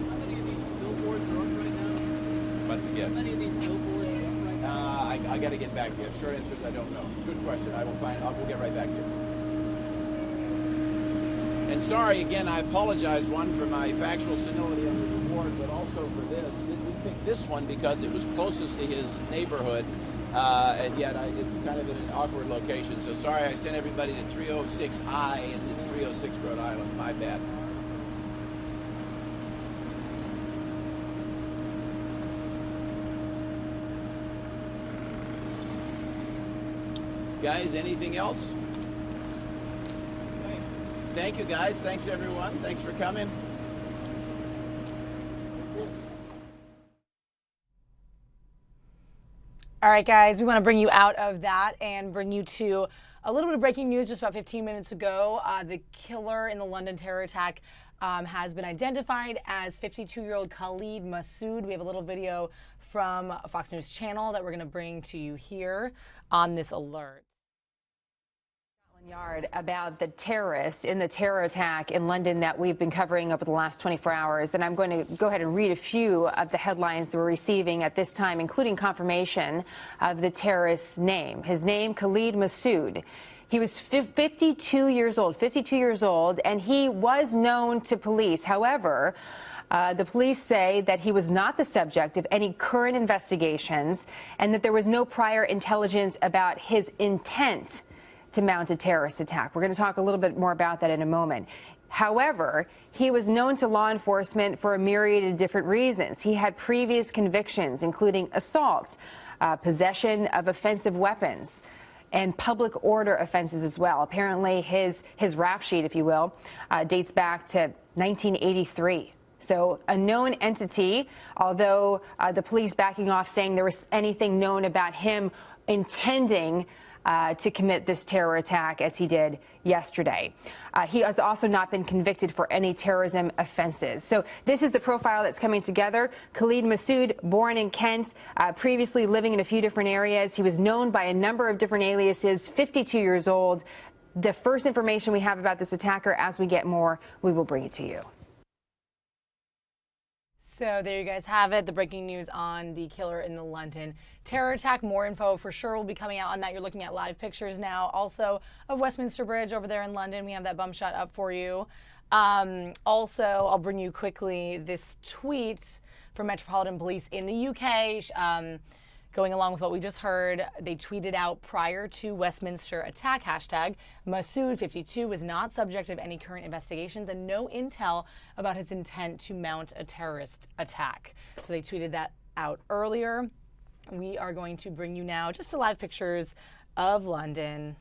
How many of these billboards are up right now? Once again. How many of these billboards are up right now? I got to get back to you. Short answer is I don't know. Good question. We'll get right back to you. And sorry, again, I apologize, one, for my factual senility on the report, but also for this. We picked this one because it was closest to his neighborhood, and yet it's kind of in an awkward location. So sorry I sent everybody to 306I, and it's 306 Rhode Island. My bad. Guys, anything else? Thank you, guys. Thanks, everyone. Thanks for coming. All right, guys, we want to bring you out of that and bring you to a little bit of breaking news just about 15 minutes ago. The killer in the London terror attack has been identified as 52-year-old Khalid Masood. We have a little video from Fox News Channel that we're going to bring to you here on this alert. Yard about the terrorist in the terror attack in London that we've been covering over the last 24 hours. And I'm going to go ahead and read a few of the headlines that we're receiving at this time, including confirmation of the terrorist's name. His name, Khalid Masood. He was 52 years old, and he was known to police. However, the police say that he was not the subject of any current investigations and that there was no prior intelligence about his intent to mount a terrorist attack. We're going to talk a little bit more about that in a moment. However, he was known to law enforcement for a myriad of different reasons. He had previous convictions, including assault, possession of offensive weapons, and public order offenses as well. Apparently, his rap sheet, if you will, dates back to 1983. So a known entity, although the police backing off saying there was anything known about him intending to commit this terror attack as he did yesterday. He has also not been convicted for any terrorism offenses. So this is the profile that's coming together. Khalid Masood, born in Kent, previously living in a few different areas. He was known by a number of different aliases, 52 years old. The first information we have about this attacker, as we get more, we will bring it to you. So there you guys have it, the breaking news on the killer in the London terror attack. More info for sure will be coming out on that. You're looking at live pictures now also of Westminster Bridge over there in London. We have that bump shot up for you. Also, I'll bring you quickly this tweet from Metropolitan Police in the UK. Going along with what we just heard, they tweeted out prior to Westminster attack, hashtag Masood 52 was not subject of any current investigations and no intel about his intent to mount a terrorist attack. So they tweeted that out earlier. We are going to bring you now just the live pictures of London.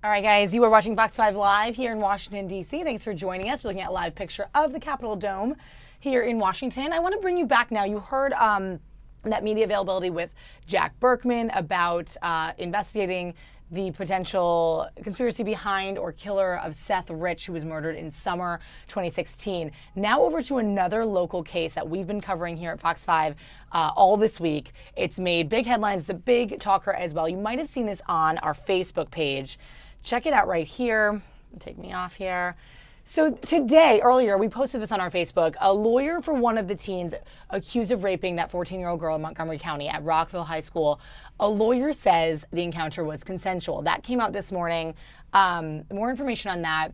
All right, guys, you are watching Fox 5 Live here in Washington, D.C. Thanks for joining us. You're looking at a live picture of the Capitol Dome here in Washington. I want to bring you back now. You heard that media availability with Jack Berkman about investigating the potential conspiracy behind or killer of Seth Rich, who was murdered in summer 2016. Now over to another local case that we've been covering here at Fox 5 all this week. It's made big headlines, the big talker as well. You might have seen this on our Facebook page. Check it out right here. Take me off here. So today, earlier, we posted this on our Facebook. A lawyer for one of the teens accused of raping that 14-year-old girl in Montgomery County at Rockville High School, a lawyer says the encounter was consensual. That came out this morning. More information on that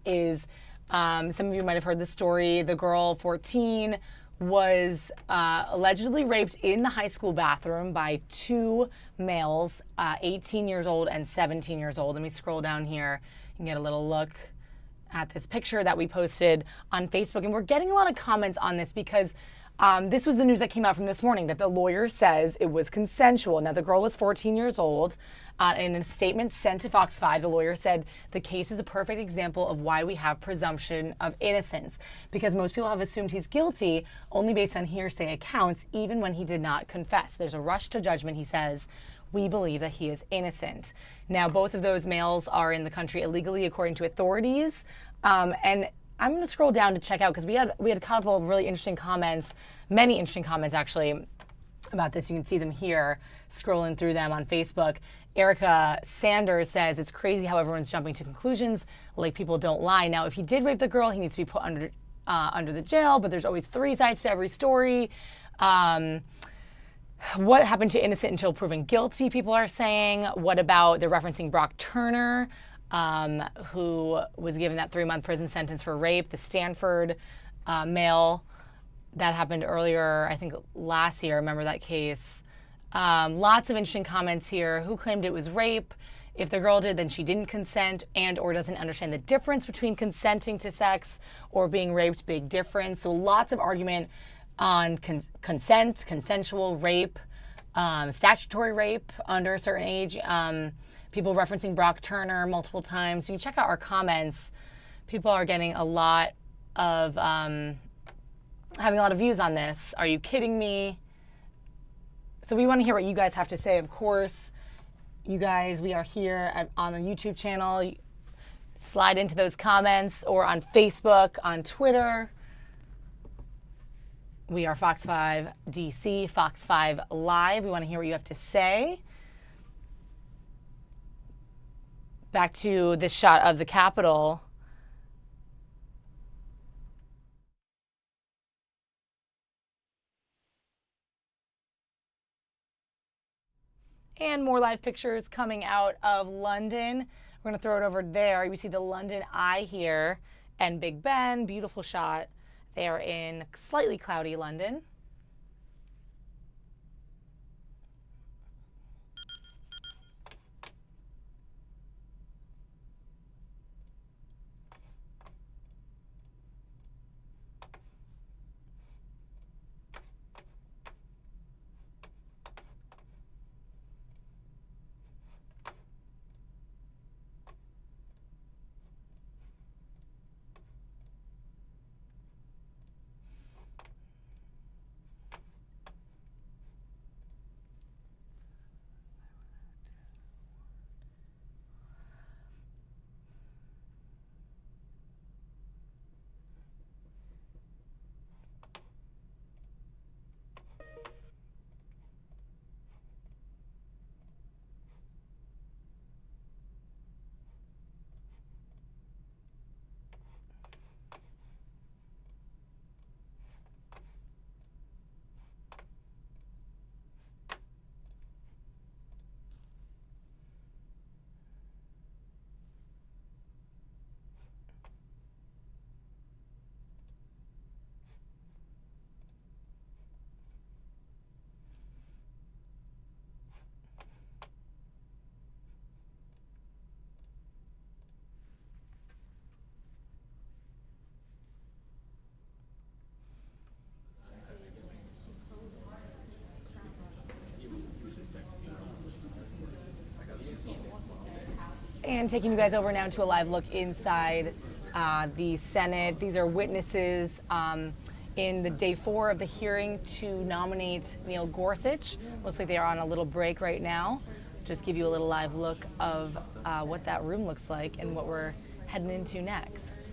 is, some of you might have heard the story. The girl, 14, was allegedly raped in the high school bathroom by two males, 18 years old and 17 years old. Let me scroll down here and get a little look at this picture that we posted on Facebook. And we're getting a lot of comments on this because this was the news that came out from this morning, that the lawyer says it was consensual. Now, the girl was 14 years old. In a statement sent to Fox 5, the lawyer said the case is a perfect example of why we have presumption of innocence, because most people have assumed he's guilty only based on hearsay accounts, even when he did not confess. There's a rush to judgment, he says. We believe that he is innocent. Now, both of those males are in the country illegally, according to authorities. And I'm going to scroll down to check out, because we had a couple of really interesting comments, many interesting comments actually, about this. You can see them here, scrolling through them on Facebook. Erica Sanders says, it's crazy how everyone's jumping to conclusions, like people don't lie. Now, if he did rape the girl, he needs to be put under the jail, but there's always three sides to every story. What happened to innocent until proven guilty, people are saying. What about, they're referencing Brock Turner, who was given that 3-month prison sentence for rape, the Stanford male. That happened earlier, I think last year. Remember that case? Lots of interesting comments here. Who claimed it was rape? If the girl did, then she didn't consent and or doesn't understand the difference between consenting to sex or being raped. Big difference. So lots of argument on consent, consensual rape, statutory rape under a certain age. People referencing Brock Turner multiple times. So you can check out our comments. People are getting a lot of, having a lot of views on this. Are you kidding me? So we want to hear what you guys have to say, of course. You guys, we are here on the YouTube channel. Slide into those comments, or on Facebook, on Twitter. We are Fox 5 DC, Fox 5 Live. We want to hear what you have to say. Back to this shot of the Capitol. And more live pictures coming out of London. We're going to throw it over there. You see the London Eye here and Big Ben. Beautiful shot. They are in slightly cloudy London. And taking you guys over now to a live look inside the Senate. These are witnesses in the day 4 of the hearing to nominate Neil Gorsuch. Looks like they are on a little break right now. Just give you a little live look of what that room looks like and what we're heading into next.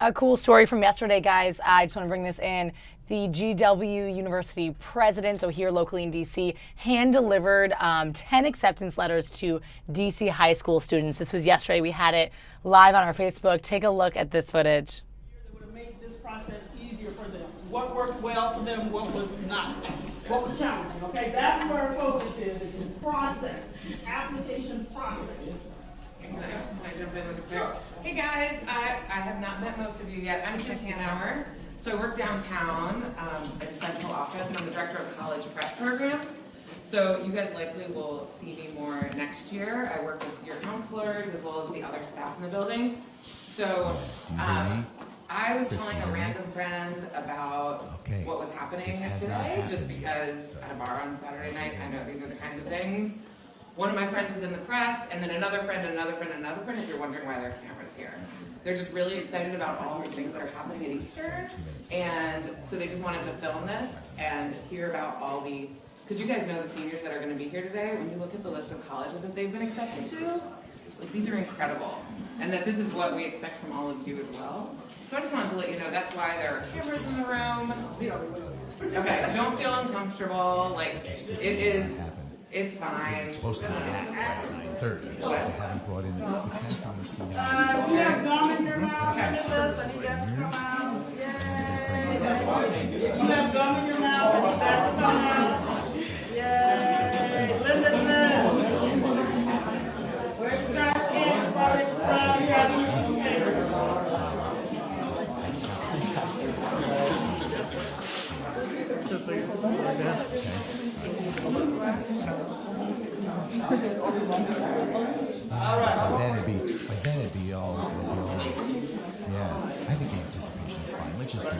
A cool story from yesterday, guys. I just want to bring this in. The GW University president, so here locally in DC, hand-delivered 10 acceptance letters to DC high school students. This was yesterday. We had it live on our Facebook. Take a look at this footage. That would have made this process easier for them. What worked well for them, what was not. What was challenging, okay? That's where our focus is the process, application process. Can I jump in with a quick? Hey guys, I have not met most of you yet. I'm Kim Hanauer. So I work downtown at the central office, and I'm the director of college prep programs. So you guys likely will see me more next year. I work with your counselors as well as the other staff in the building. So I was telling a random friend about what was happening today, just because at a bar on Saturday night, I know these are the kinds of things. One of my friends is in the press, and then another friend, another friend, another friend, if you're wondering why there are cameras here. They're just really excited about all the things that are happening at Easter, and so they just wanted to film this and hear about all the, because you guys know the seniors that are going to be here today, when you look at the list of colleges that they've been accepted to, like, these are incredible, and that this is what we expect from all of you as well. So I just wanted to let you know that's why there are cameras in the room. Okay, don't feel uncomfortable, like, it's fine. It's supposed to be 30. What? Haven't brought in the extension receipt. You have gum in your mouth, Nicholas. I need that to come out. Yay. You have gum in your mouth. I need that to come out. Yay. Listen. Where's the trash cans? But then it'd be all, yeah. I think the anticipation is fine. Let's just do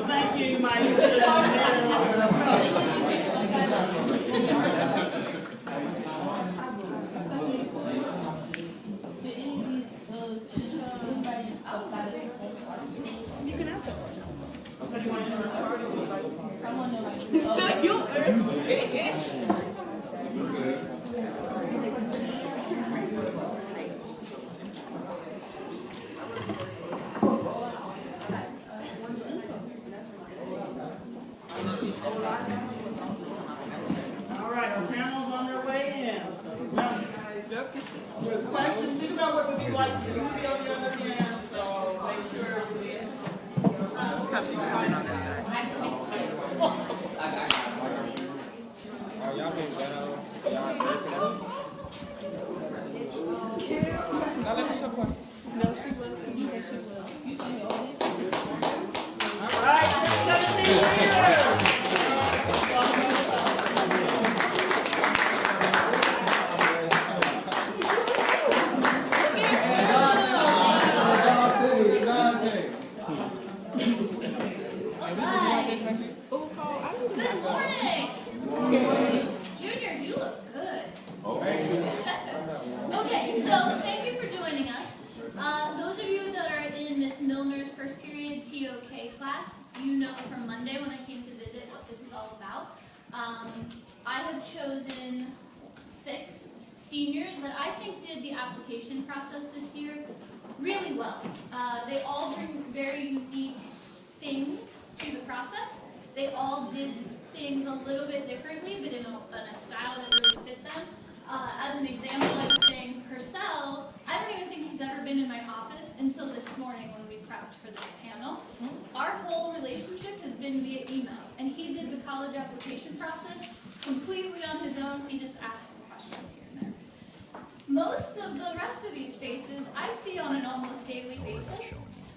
Thank you, my All right, our panel's on their way in. Now, the question, think about what would be like to be on the other hand, so make sure Come in on this side. No, she will. You say she will. All right, let's see here. Good morning. Junior, you look good. Okay, so thank you for joining us. Those of you that are in Miss Milner's first period TOK class, you know from Monday when I came to visit what this is all about. I have chosen 6 seniors that I think did the application process this year really well. They all bring very unique things to the process. They all did things a little bit differently, but in a style that really fit them. As an example, I was saying Purcell, I don't even think he's ever been in my office until this morning when we prepped for this panel. Our whole relationship has been via email, and he did the college application process completely on his own. He just asked some questions here and there. Most of the rest of these faces I see on an almost daily basis,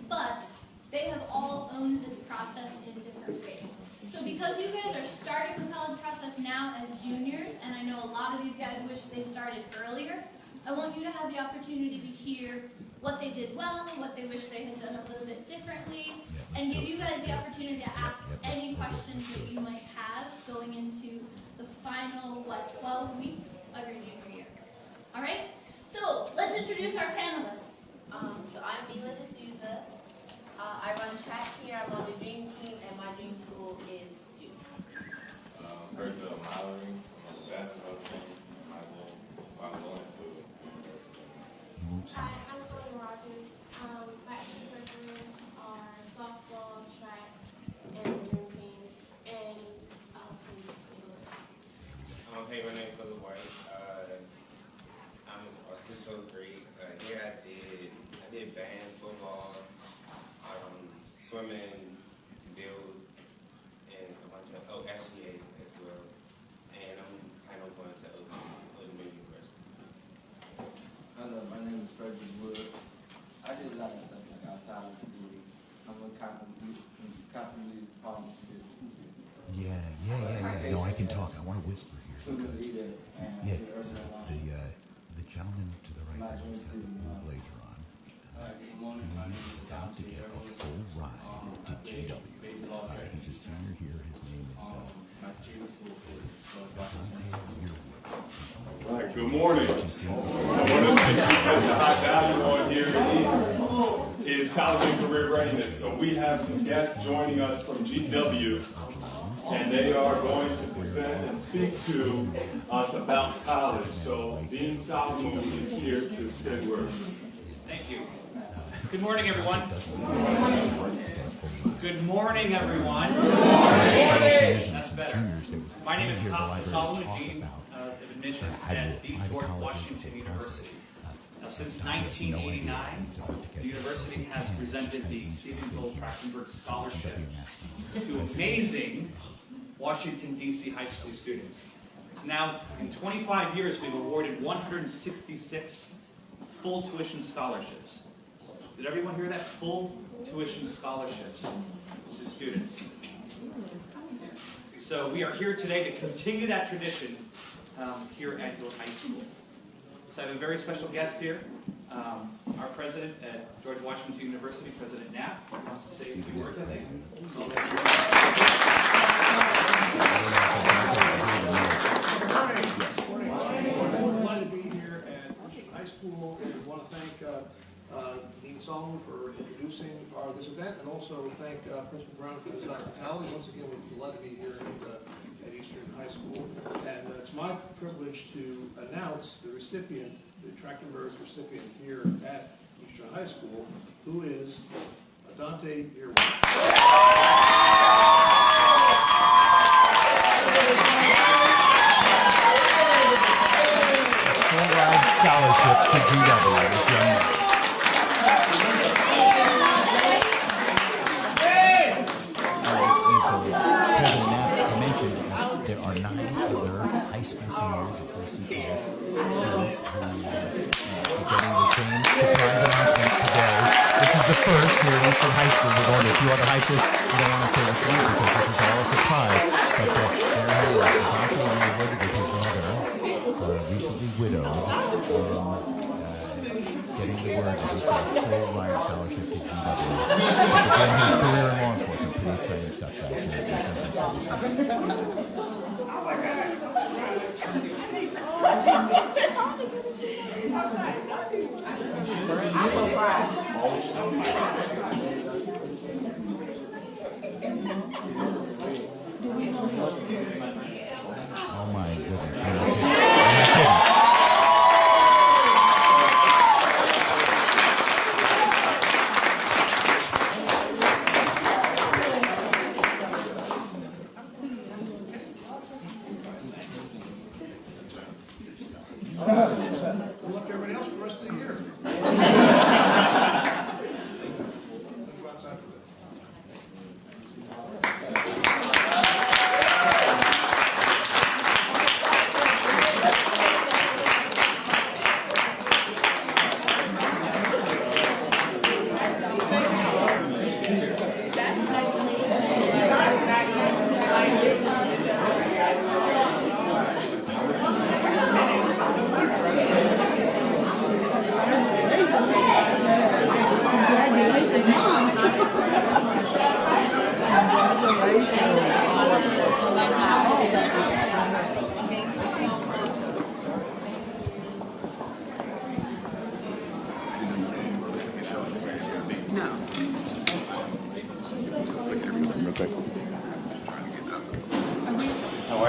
but they have all owned this process in different ways. So because you guys are starting the college process now as juniors, and I know a lot of these guys wish they started earlier, I want you to have the opportunity to hear what they did well, what they wish they had done a little bit differently, and give you guys the opportunity to ask any questions that you might have going into the final, 12 weeks of your junior year. All right? So let's introduce our panelists. So I'm Mila D'Souza. I run track here. I'm on the dream team, and my dream school is Duke. Brazil Mallory. I'm on the basketball team. I'm going to university. Hi, I'm Solomon Rogers. My extracurriculars are softball, track, and the dream team, and Hey, my name is Philip White. I'm a physical grade. Here I did band, football, swimming, build, and a bunch of SGA as well. And I'm kind of going to Open University. Hello, my name is Frederick Wood. I did a lot of stuff like outside of school. I'm a company partnership. Yeah. No, I can talk. I want to whisper here. Yeah, the gentleman to the right there has got the blue blazer on. He's about to get a full ride to GW. He's a senior here. His name is Good morning. I want to mention because the high value on here is college and career readiness. So we have some guests joining us from GW, and they are going to present and speak to us about college. So Dean Solomon is here to say words. Thank you. Good morning, everyone. Good morning, everyone. That's better. My name is Costa Solomon, Dean of Admissions at the George Washington University. Now, since 1989, the university has presented the Stephen Gold-Trachtenberg Scholarship to amazing Washington, D.C. high school students. So now, in 25 years, we've awarded 166 full tuition scholarships. Did everyone hear that? Full tuition scholarships to students. So we are here today to continue that tradition here at your high school. So I have a very special guest here, our president at George Washington University, President Knapp, who wants to say a few words, I think. I'm glad to be here at high school and want to thank Dean Solomon for introducing this event, and also thank Principal Brown for his hospitality. Once again, we're glad to be here at Eastern High School. And it's my privilege to announce the recipient, the Trachtenberg recipient here at Eastern High School, who is Dante Yearwood. Scholarship to GW. This young man. President Knapp mentioned there are 9 other high school seniors at DCS schools who are getting the same surprise announcement today. This is the first here at Eastern High School. We're going to a few other high schools. We don't want to say which one because this is all a surprise. But there he is, Dante Yearwood with his mother, recently widowed, getting the word that he's got a full ride scholarship to GW. Again, his career in law enforcement, pretty exciting stuff, guys. Oh my goodness. Good luck to everybody else for the rest of the year. Go outside for that.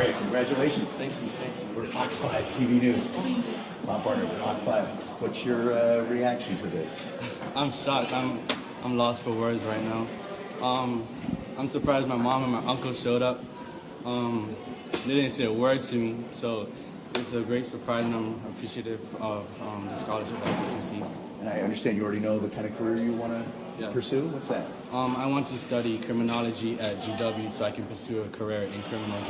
are you? Congratulations. Thank you. We're Fox 5 TV News. My partner with Fox 5. What's your reaction to this? I'm shocked. I'm lost for words right now. I'm surprised my mom and my uncle showed up. They didn't say a word to me, so it's a great surprise, and I'm appreciative of the scholarship that I just received. And I understand you already know the kind of career you want to pursue. What's that? I want to study criminology at GW so I can pursue a career in criminal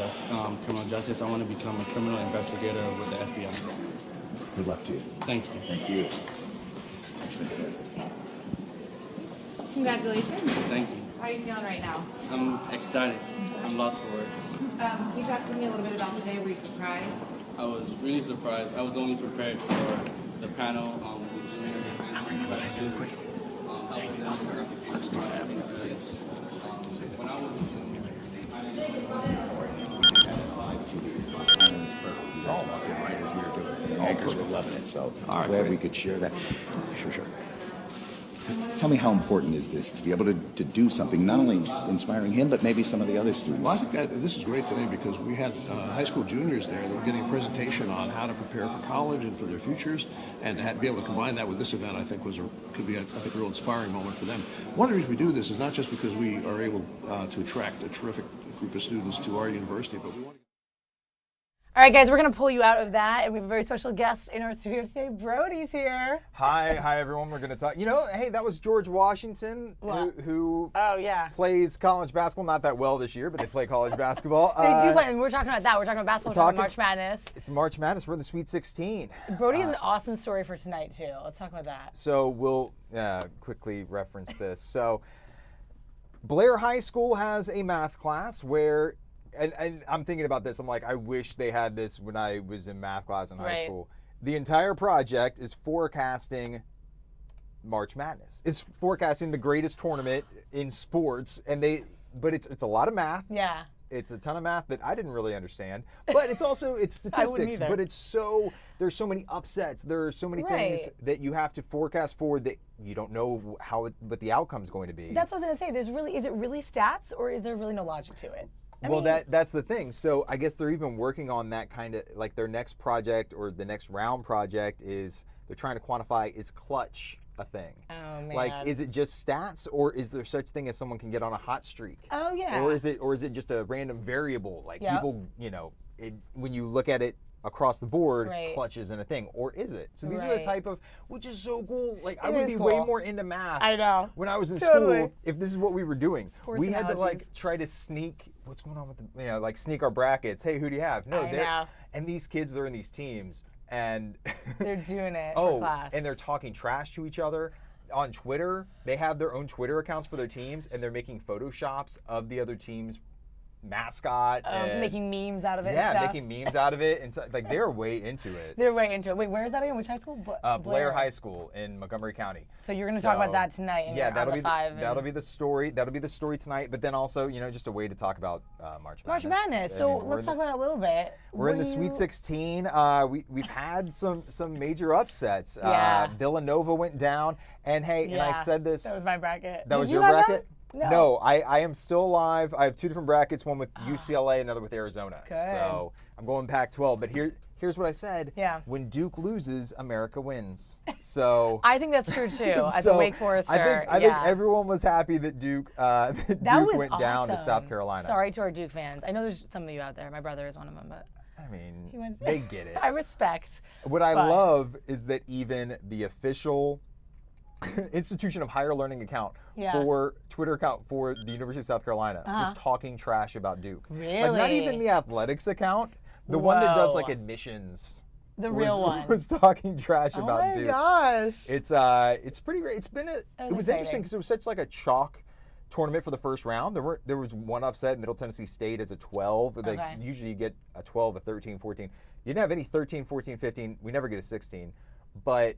justice. I want to become a criminal investigator with the FBI. Good luck to you. Thank you. Thank you. That's fantastic. Congratulations. Thank you. How are you feeling right now? I'm excited. I'm lost for words. Can you talk to me a little bit about today? Were you surprised? I was really surprised. I was only prepared for the panel with juniors answering questions, helping them when I was a junior, Right as we were doing it. Anchors were loving it, so I'm glad we could share that. Sure. Tell me how important is this to be able to do something, not only inspiring him, but maybe some of the other students? Well, I think that this is great today because we had high school juniors there that were getting a presentation on how to prepare for college and for their futures, and to be able to combine that with this event, I think could be a real inspiring moment for them. One of the reasons we do this is not just because we are able to attract a terrific group of students to our university, but we want to. All right, guys, we're going to pull you out of that, and we have a very special guest in our studio today. Brody's here. Hi, everyone. We're going to talk. Hey, that was George Washington, who plays college basketball. Not that well this year, but they play college basketball. They do play, and we're talking about that. We're talking about basketball, we're talking March Madness. It's March Madness. We're in the Sweet 16. Brody has an awesome story for tonight, too. Let's talk about that. So we'll quickly reference this. So Blair High School has a math class where... And I'm thinking about this. I'm like, I wish they had this when I was in math class in high school. The entire project is forecasting March Madness. It's forecasting the greatest tournament in sports, but it's a lot of math. Yeah. It's a ton of math that I didn't really understand, but it's statistics. But there's so many upsets. There are so many things that you have to forecast for that you don't know what the outcome's going to be. That's what I was going to say. Is it really stats, or is there really no logic to it? That's the thing. So I guess they're even working on that kind of, like their next project or the next round project is they're trying to quantify, is clutch a thing? Oh, man. Like, is it just stats, or is there such thing as someone can get on a hot streak? Oh, yeah. Or is it just a random variable? Like people, when you look at it across the board, clutch isn't a thing, or is it? So these are the type of, which is so cool. Like I would be way more into math. I know. When I was in school, if this is what we were doing, Sports we had analogies. to try to sneak. What's going on with the, sneak our brackets? Hey, who do you have? No, and these kids, they're in these teams, and they're doing it for class. And they're talking trash to each other. On Twitter, they have their own Twitter accounts for their teams, and they're making photoshops of the other team's mascot. Making memes out of it. Yeah, making memes out of it, and so, like they're way into it. They're way into it. Wait, where is that again? Which high school? Blair High School in Montgomery County. So you're going to talk about that tonight. That'll be the story. That'll be the story tonight. But then also, just a way to talk about March Madness. March Madness. So let's talk about it a little bit. We're in the Sweet 16. We've had some major upsets. Villanova went down, and and I said this. That was my bracket. That was your bracket? No, I am still alive. I have two different brackets, one with UCLA, another with Arizona. Good. So I'm going Pac-12. But here's what I said. Yeah. When Duke loses, America wins. So I think that's true too. As a Wake Forester, I think everyone was happy that Duke went down to South Carolina. Sorry to our Duke fans. I know there's some of you out there. My brother is one of them, but. I mean, they get it. I respect. What I love is that even the official institution of higher learning account for Twitter account for the University of South Carolina was talking trash about Duke. Really? Like not even the athletics account, the one that does like admissions. The real one was talking trash about Duke. Oh my gosh! It's pretty great. It was interesting because it was such like a chalk tournament for the first round. There was one upset. Middle Tennessee State as a 12. Like usually you get a 12, a 13, 14. You didn't have any 13, 14, 15. We never get a 16, but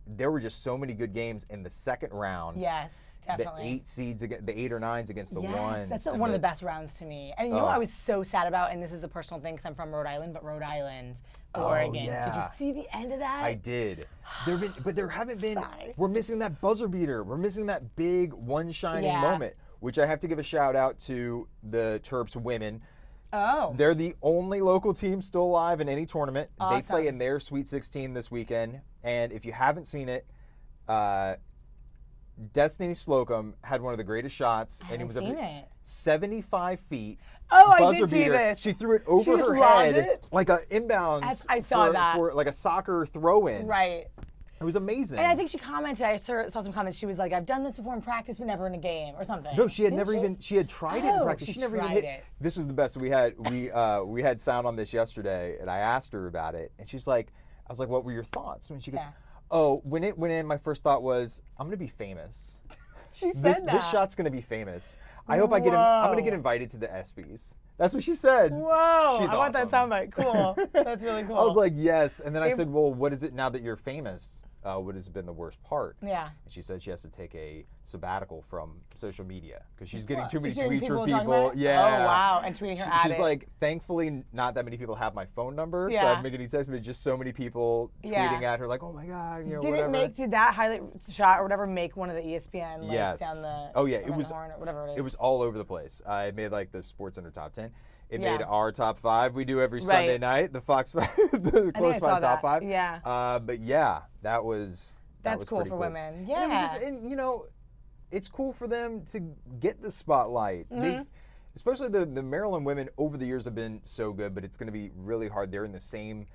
there were just so many good games in the second round. Yes, definitely. The 8 seeds, the 8 or 9s against the 1s. That's one of the best rounds to me. And you know what I was so sad about, and this is a personal thing because I'm from Rhode Island, but Rhode Island, Oregon. Did you see the end of that? I did. But there haven't been. We're missing that buzzer beater. We're missing that big one shining moment, which I have to give a shout out to the Terps women. Oh. They're the only local team still alive in any tournament. Awesome. They play in their Sweet 16 this weekend. And if you haven't seen it, Destiny Slocum had one of the greatest shots. I and it was haven't seen it. 75 feet. Oh, I buzzer did see beater. this. She threw it She over just her lobbed head it? like an inbounds I saw that. for like a soccer throw-in. Right. It was amazing. And I think she commented, I saw some comments, she was like, I've done this before in practice, but never in a game, or something. No, she had Didn't never she? even. She had tried it in Oh, practice. she She never even tried hit. it. This was the best. We had sound on this yesterday, and I asked her about it, and she's like, I was like, what were your thoughts? And she goes, oh, when it went in, my first thought was, I'm gonna be famous. She said this, that. This shot's gonna be famous. I hope I'm gonna get invited to the ESPYs. That's what she said. Whoa, She's I want that awesome. soundbite. Cool. That's really cool. I was like, yes. And then I said, well, what is it now that you're famous? What has been the worst part? Yeah. And she said she has to take a sabbatical from social media because she's getting too many She's getting tweets from talking people. about it? Yeah. Oh, wow. And tweeting her at She's it. like, thankfully, not that many people have my phone number, so I Yeah. haven't made any texts, but just so many people tweeting at her like, oh my God, Did that highlight shot or whatever make one of the ESPN like yes. down the Oh yeah, around it was the horn or whatever it is? It was all over the place. It made like the Sports Center top 10. It Yeah. made our top 5. We do every Sunday night. The Fox 5, the I Close saw 5 top that. 5. Yeah. But yeah, that was. That's was cool pretty for women. And Yeah. it was just, and you know, it's cool for them to get the spotlight. They, especially the Maryland women over the years have been so good, but it's going to be really hard. They're in the same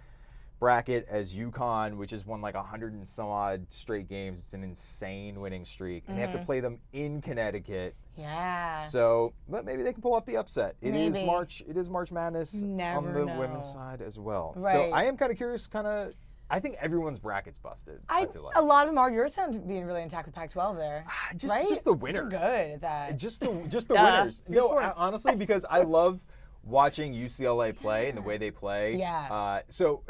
bracket as UConn, which has won like 100 and some odd straight games. It's an insane winning streak, and they have to play them in Connecticut. Yeah. So, but maybe they can pull off the upset. It is Maybe. March. It is March Madness Never on the know. women's side as well. Right. So I am kind of curious. I think everyone's bracket's busted. I feel like a lot of them are. Yours sound being really intact with Pac-12 there. just the winner. You're good at that. Just the Yeah. winners. Your No, sports. honestly, because I love watching UCLA play and the way they play. Yeah. So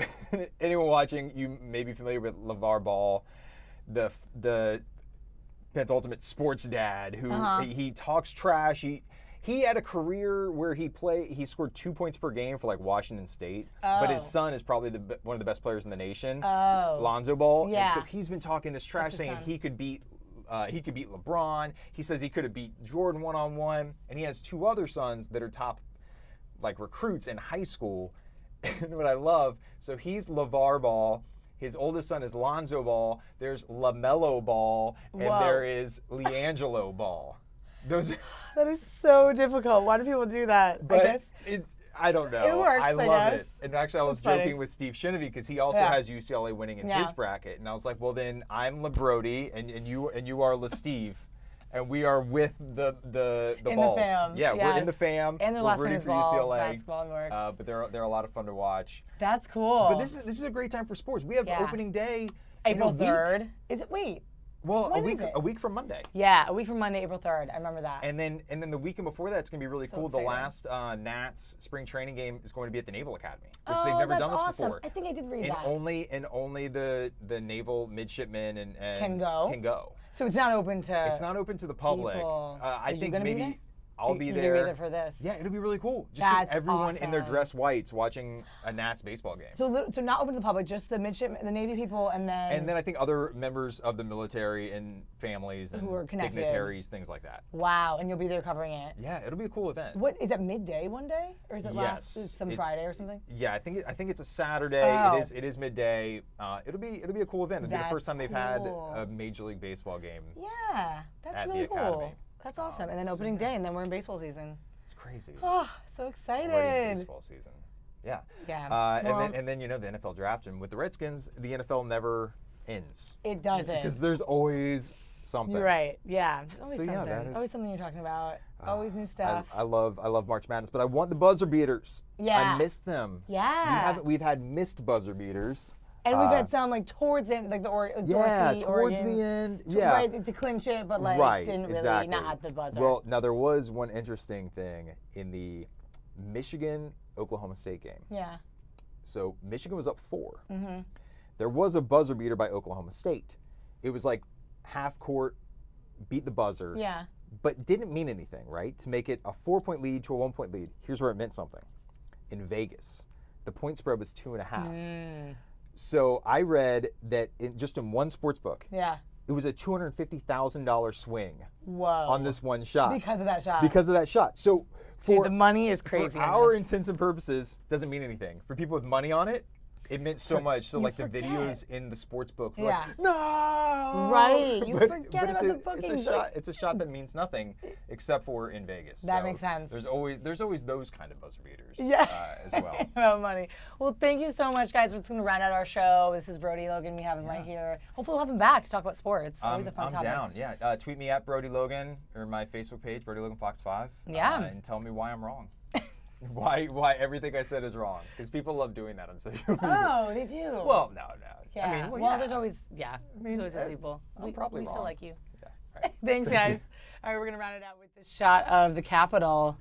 anyone watching, you may be familiar with LeVar Ball, the penultimate sports dad who he talks trash. He had a career where he scored 2 points per game for like Washington State, but his son is probably one of the best players in the nation, Lonzo Ball. Yeah. And so he's been talking this trash, saying he could beat LeBron. He says he could have beat Jordan one-on-one, and he has 2 other sons that are top like recruits in high school. And what I love, so he's LeVar Ball. His oldest son is Lonzo Ball. There's LaMelo Ball, and there is LiAngelo Ball. That is so difficult. Why do people do that? But I don't know. It works, I I love guess. it. And actually, I was That's funny. joking with Steve Shinavy because he also has UCLA winning in his bracket, and I was like, well, then I'm LeBrody, and you are LeSteve, and we are with the in Balls. The fam. Yeah, we're in the fam. And their we're last name rooting is for Ball. UCLA. Basketball works. But they're a lot of fun to watch. That's cool. But this is a great time for sports. We have opening day April in a week. 3rd. Is it? Wait. Well, When is it? a week from Monday. Yeah, a week from Monday, April 3rd. I remember that. And then the weekend before that, it's going to be really So cool. exciting. The last Nats spring training game is going to be at the Naval Academy, which Oh, they've never that's done this awesome. before. I think I did read and that. Only the naval midshipmen and Can go? Can go. So it's not open to. It's not open to the public. people. I Are you think gonna be maybe there? I'll be You're there. gonna be there for this. Yeah, it'll be really cool. Just see That's everyone in their awesome. dress whites watching a Nats baseball game. So not open to the public, just the midshipmen, the Navy people, and then. And then I think other members of the military and families and Who are connected. dignitaries, things like that. Wow, and you'll be there covering it. Yeah, it'll be a cool event. What is that midday one day, or is it last Yes, some it's- Friday or something? Yeah, I think it's a Saturday. Oh. It is midday. It'll be a cool event. It'll be the That's first time they've had cool. a Major League Baseball game. Yeah, that's at the really cool. Academy. That's awesome. And then opening day, and then we're in baseball season. It's crazy. Oh, so excited. Already in baseball season. Yeah. Yeah. And then the NFL draft, and with the Redskins, the NFL never ends. It doesn't. Because there's always something. You're right. Yeah. There's always So, yeah, something. that is- Always something you're talking about. Always new stuff. I love March Madness, but I want the buzzer beaters. Yeah. I miss them. Yeah. We've had missed buzzer beaters. And we've had some like towards the end, like the Yeah, Dorothy, towards Oregon, the end. Yeah. Right, to clinch it, but like right, didn't really, exactly. not at the buzzer. Well, now there was one interesting thing in the Michigan-Oklahoma State game. Yeah. So Michigan was up 4. Mm-hmm. There was a buzzer beater by Oklahoma State. It was like half court, beat the buzzer. Yeah. But didn't mean anything, right? To make it a 4-point lead to a 1-point lead. Here's where it meant something. In Vegas, the point spread was 2.5. So I read that just in one sports book, Yeah. it was a $250,000 swing Whoa. on this one shot. Because of that shot. Because of that shot. So Dude, the money is crazy. For our intents and purposes, doesn't mean anything. For people with money on it, it meant so much. So like the videos in the sports book, were like, no, right. You but forget about the bookings. It's a shot that means nothing, except for in Vegas. That so makes sense. There's always those kind of buzzer beaters. As well. About money. Well, thank you so much, guys. We're just gonna round out our show. This is Brody Logan. We have him right here. Hopefully, we'll have him back to talk about sports. Always a fun topic. I'm down. Yeah. Tweet me at Brody Logan or my Facebook page, Brody Logan Fox 5. Yeah. And tell me why I'm wrong. Why everything I said is wrong? Because people love doing that on social media. Oh, they do. Well, no. Yeah. I mean, there's always there's always those people. I'm probably we wrong. still like you. Yeah, right. Thanks, guys. All right, we're gonna round it out with this shot of the Capitol.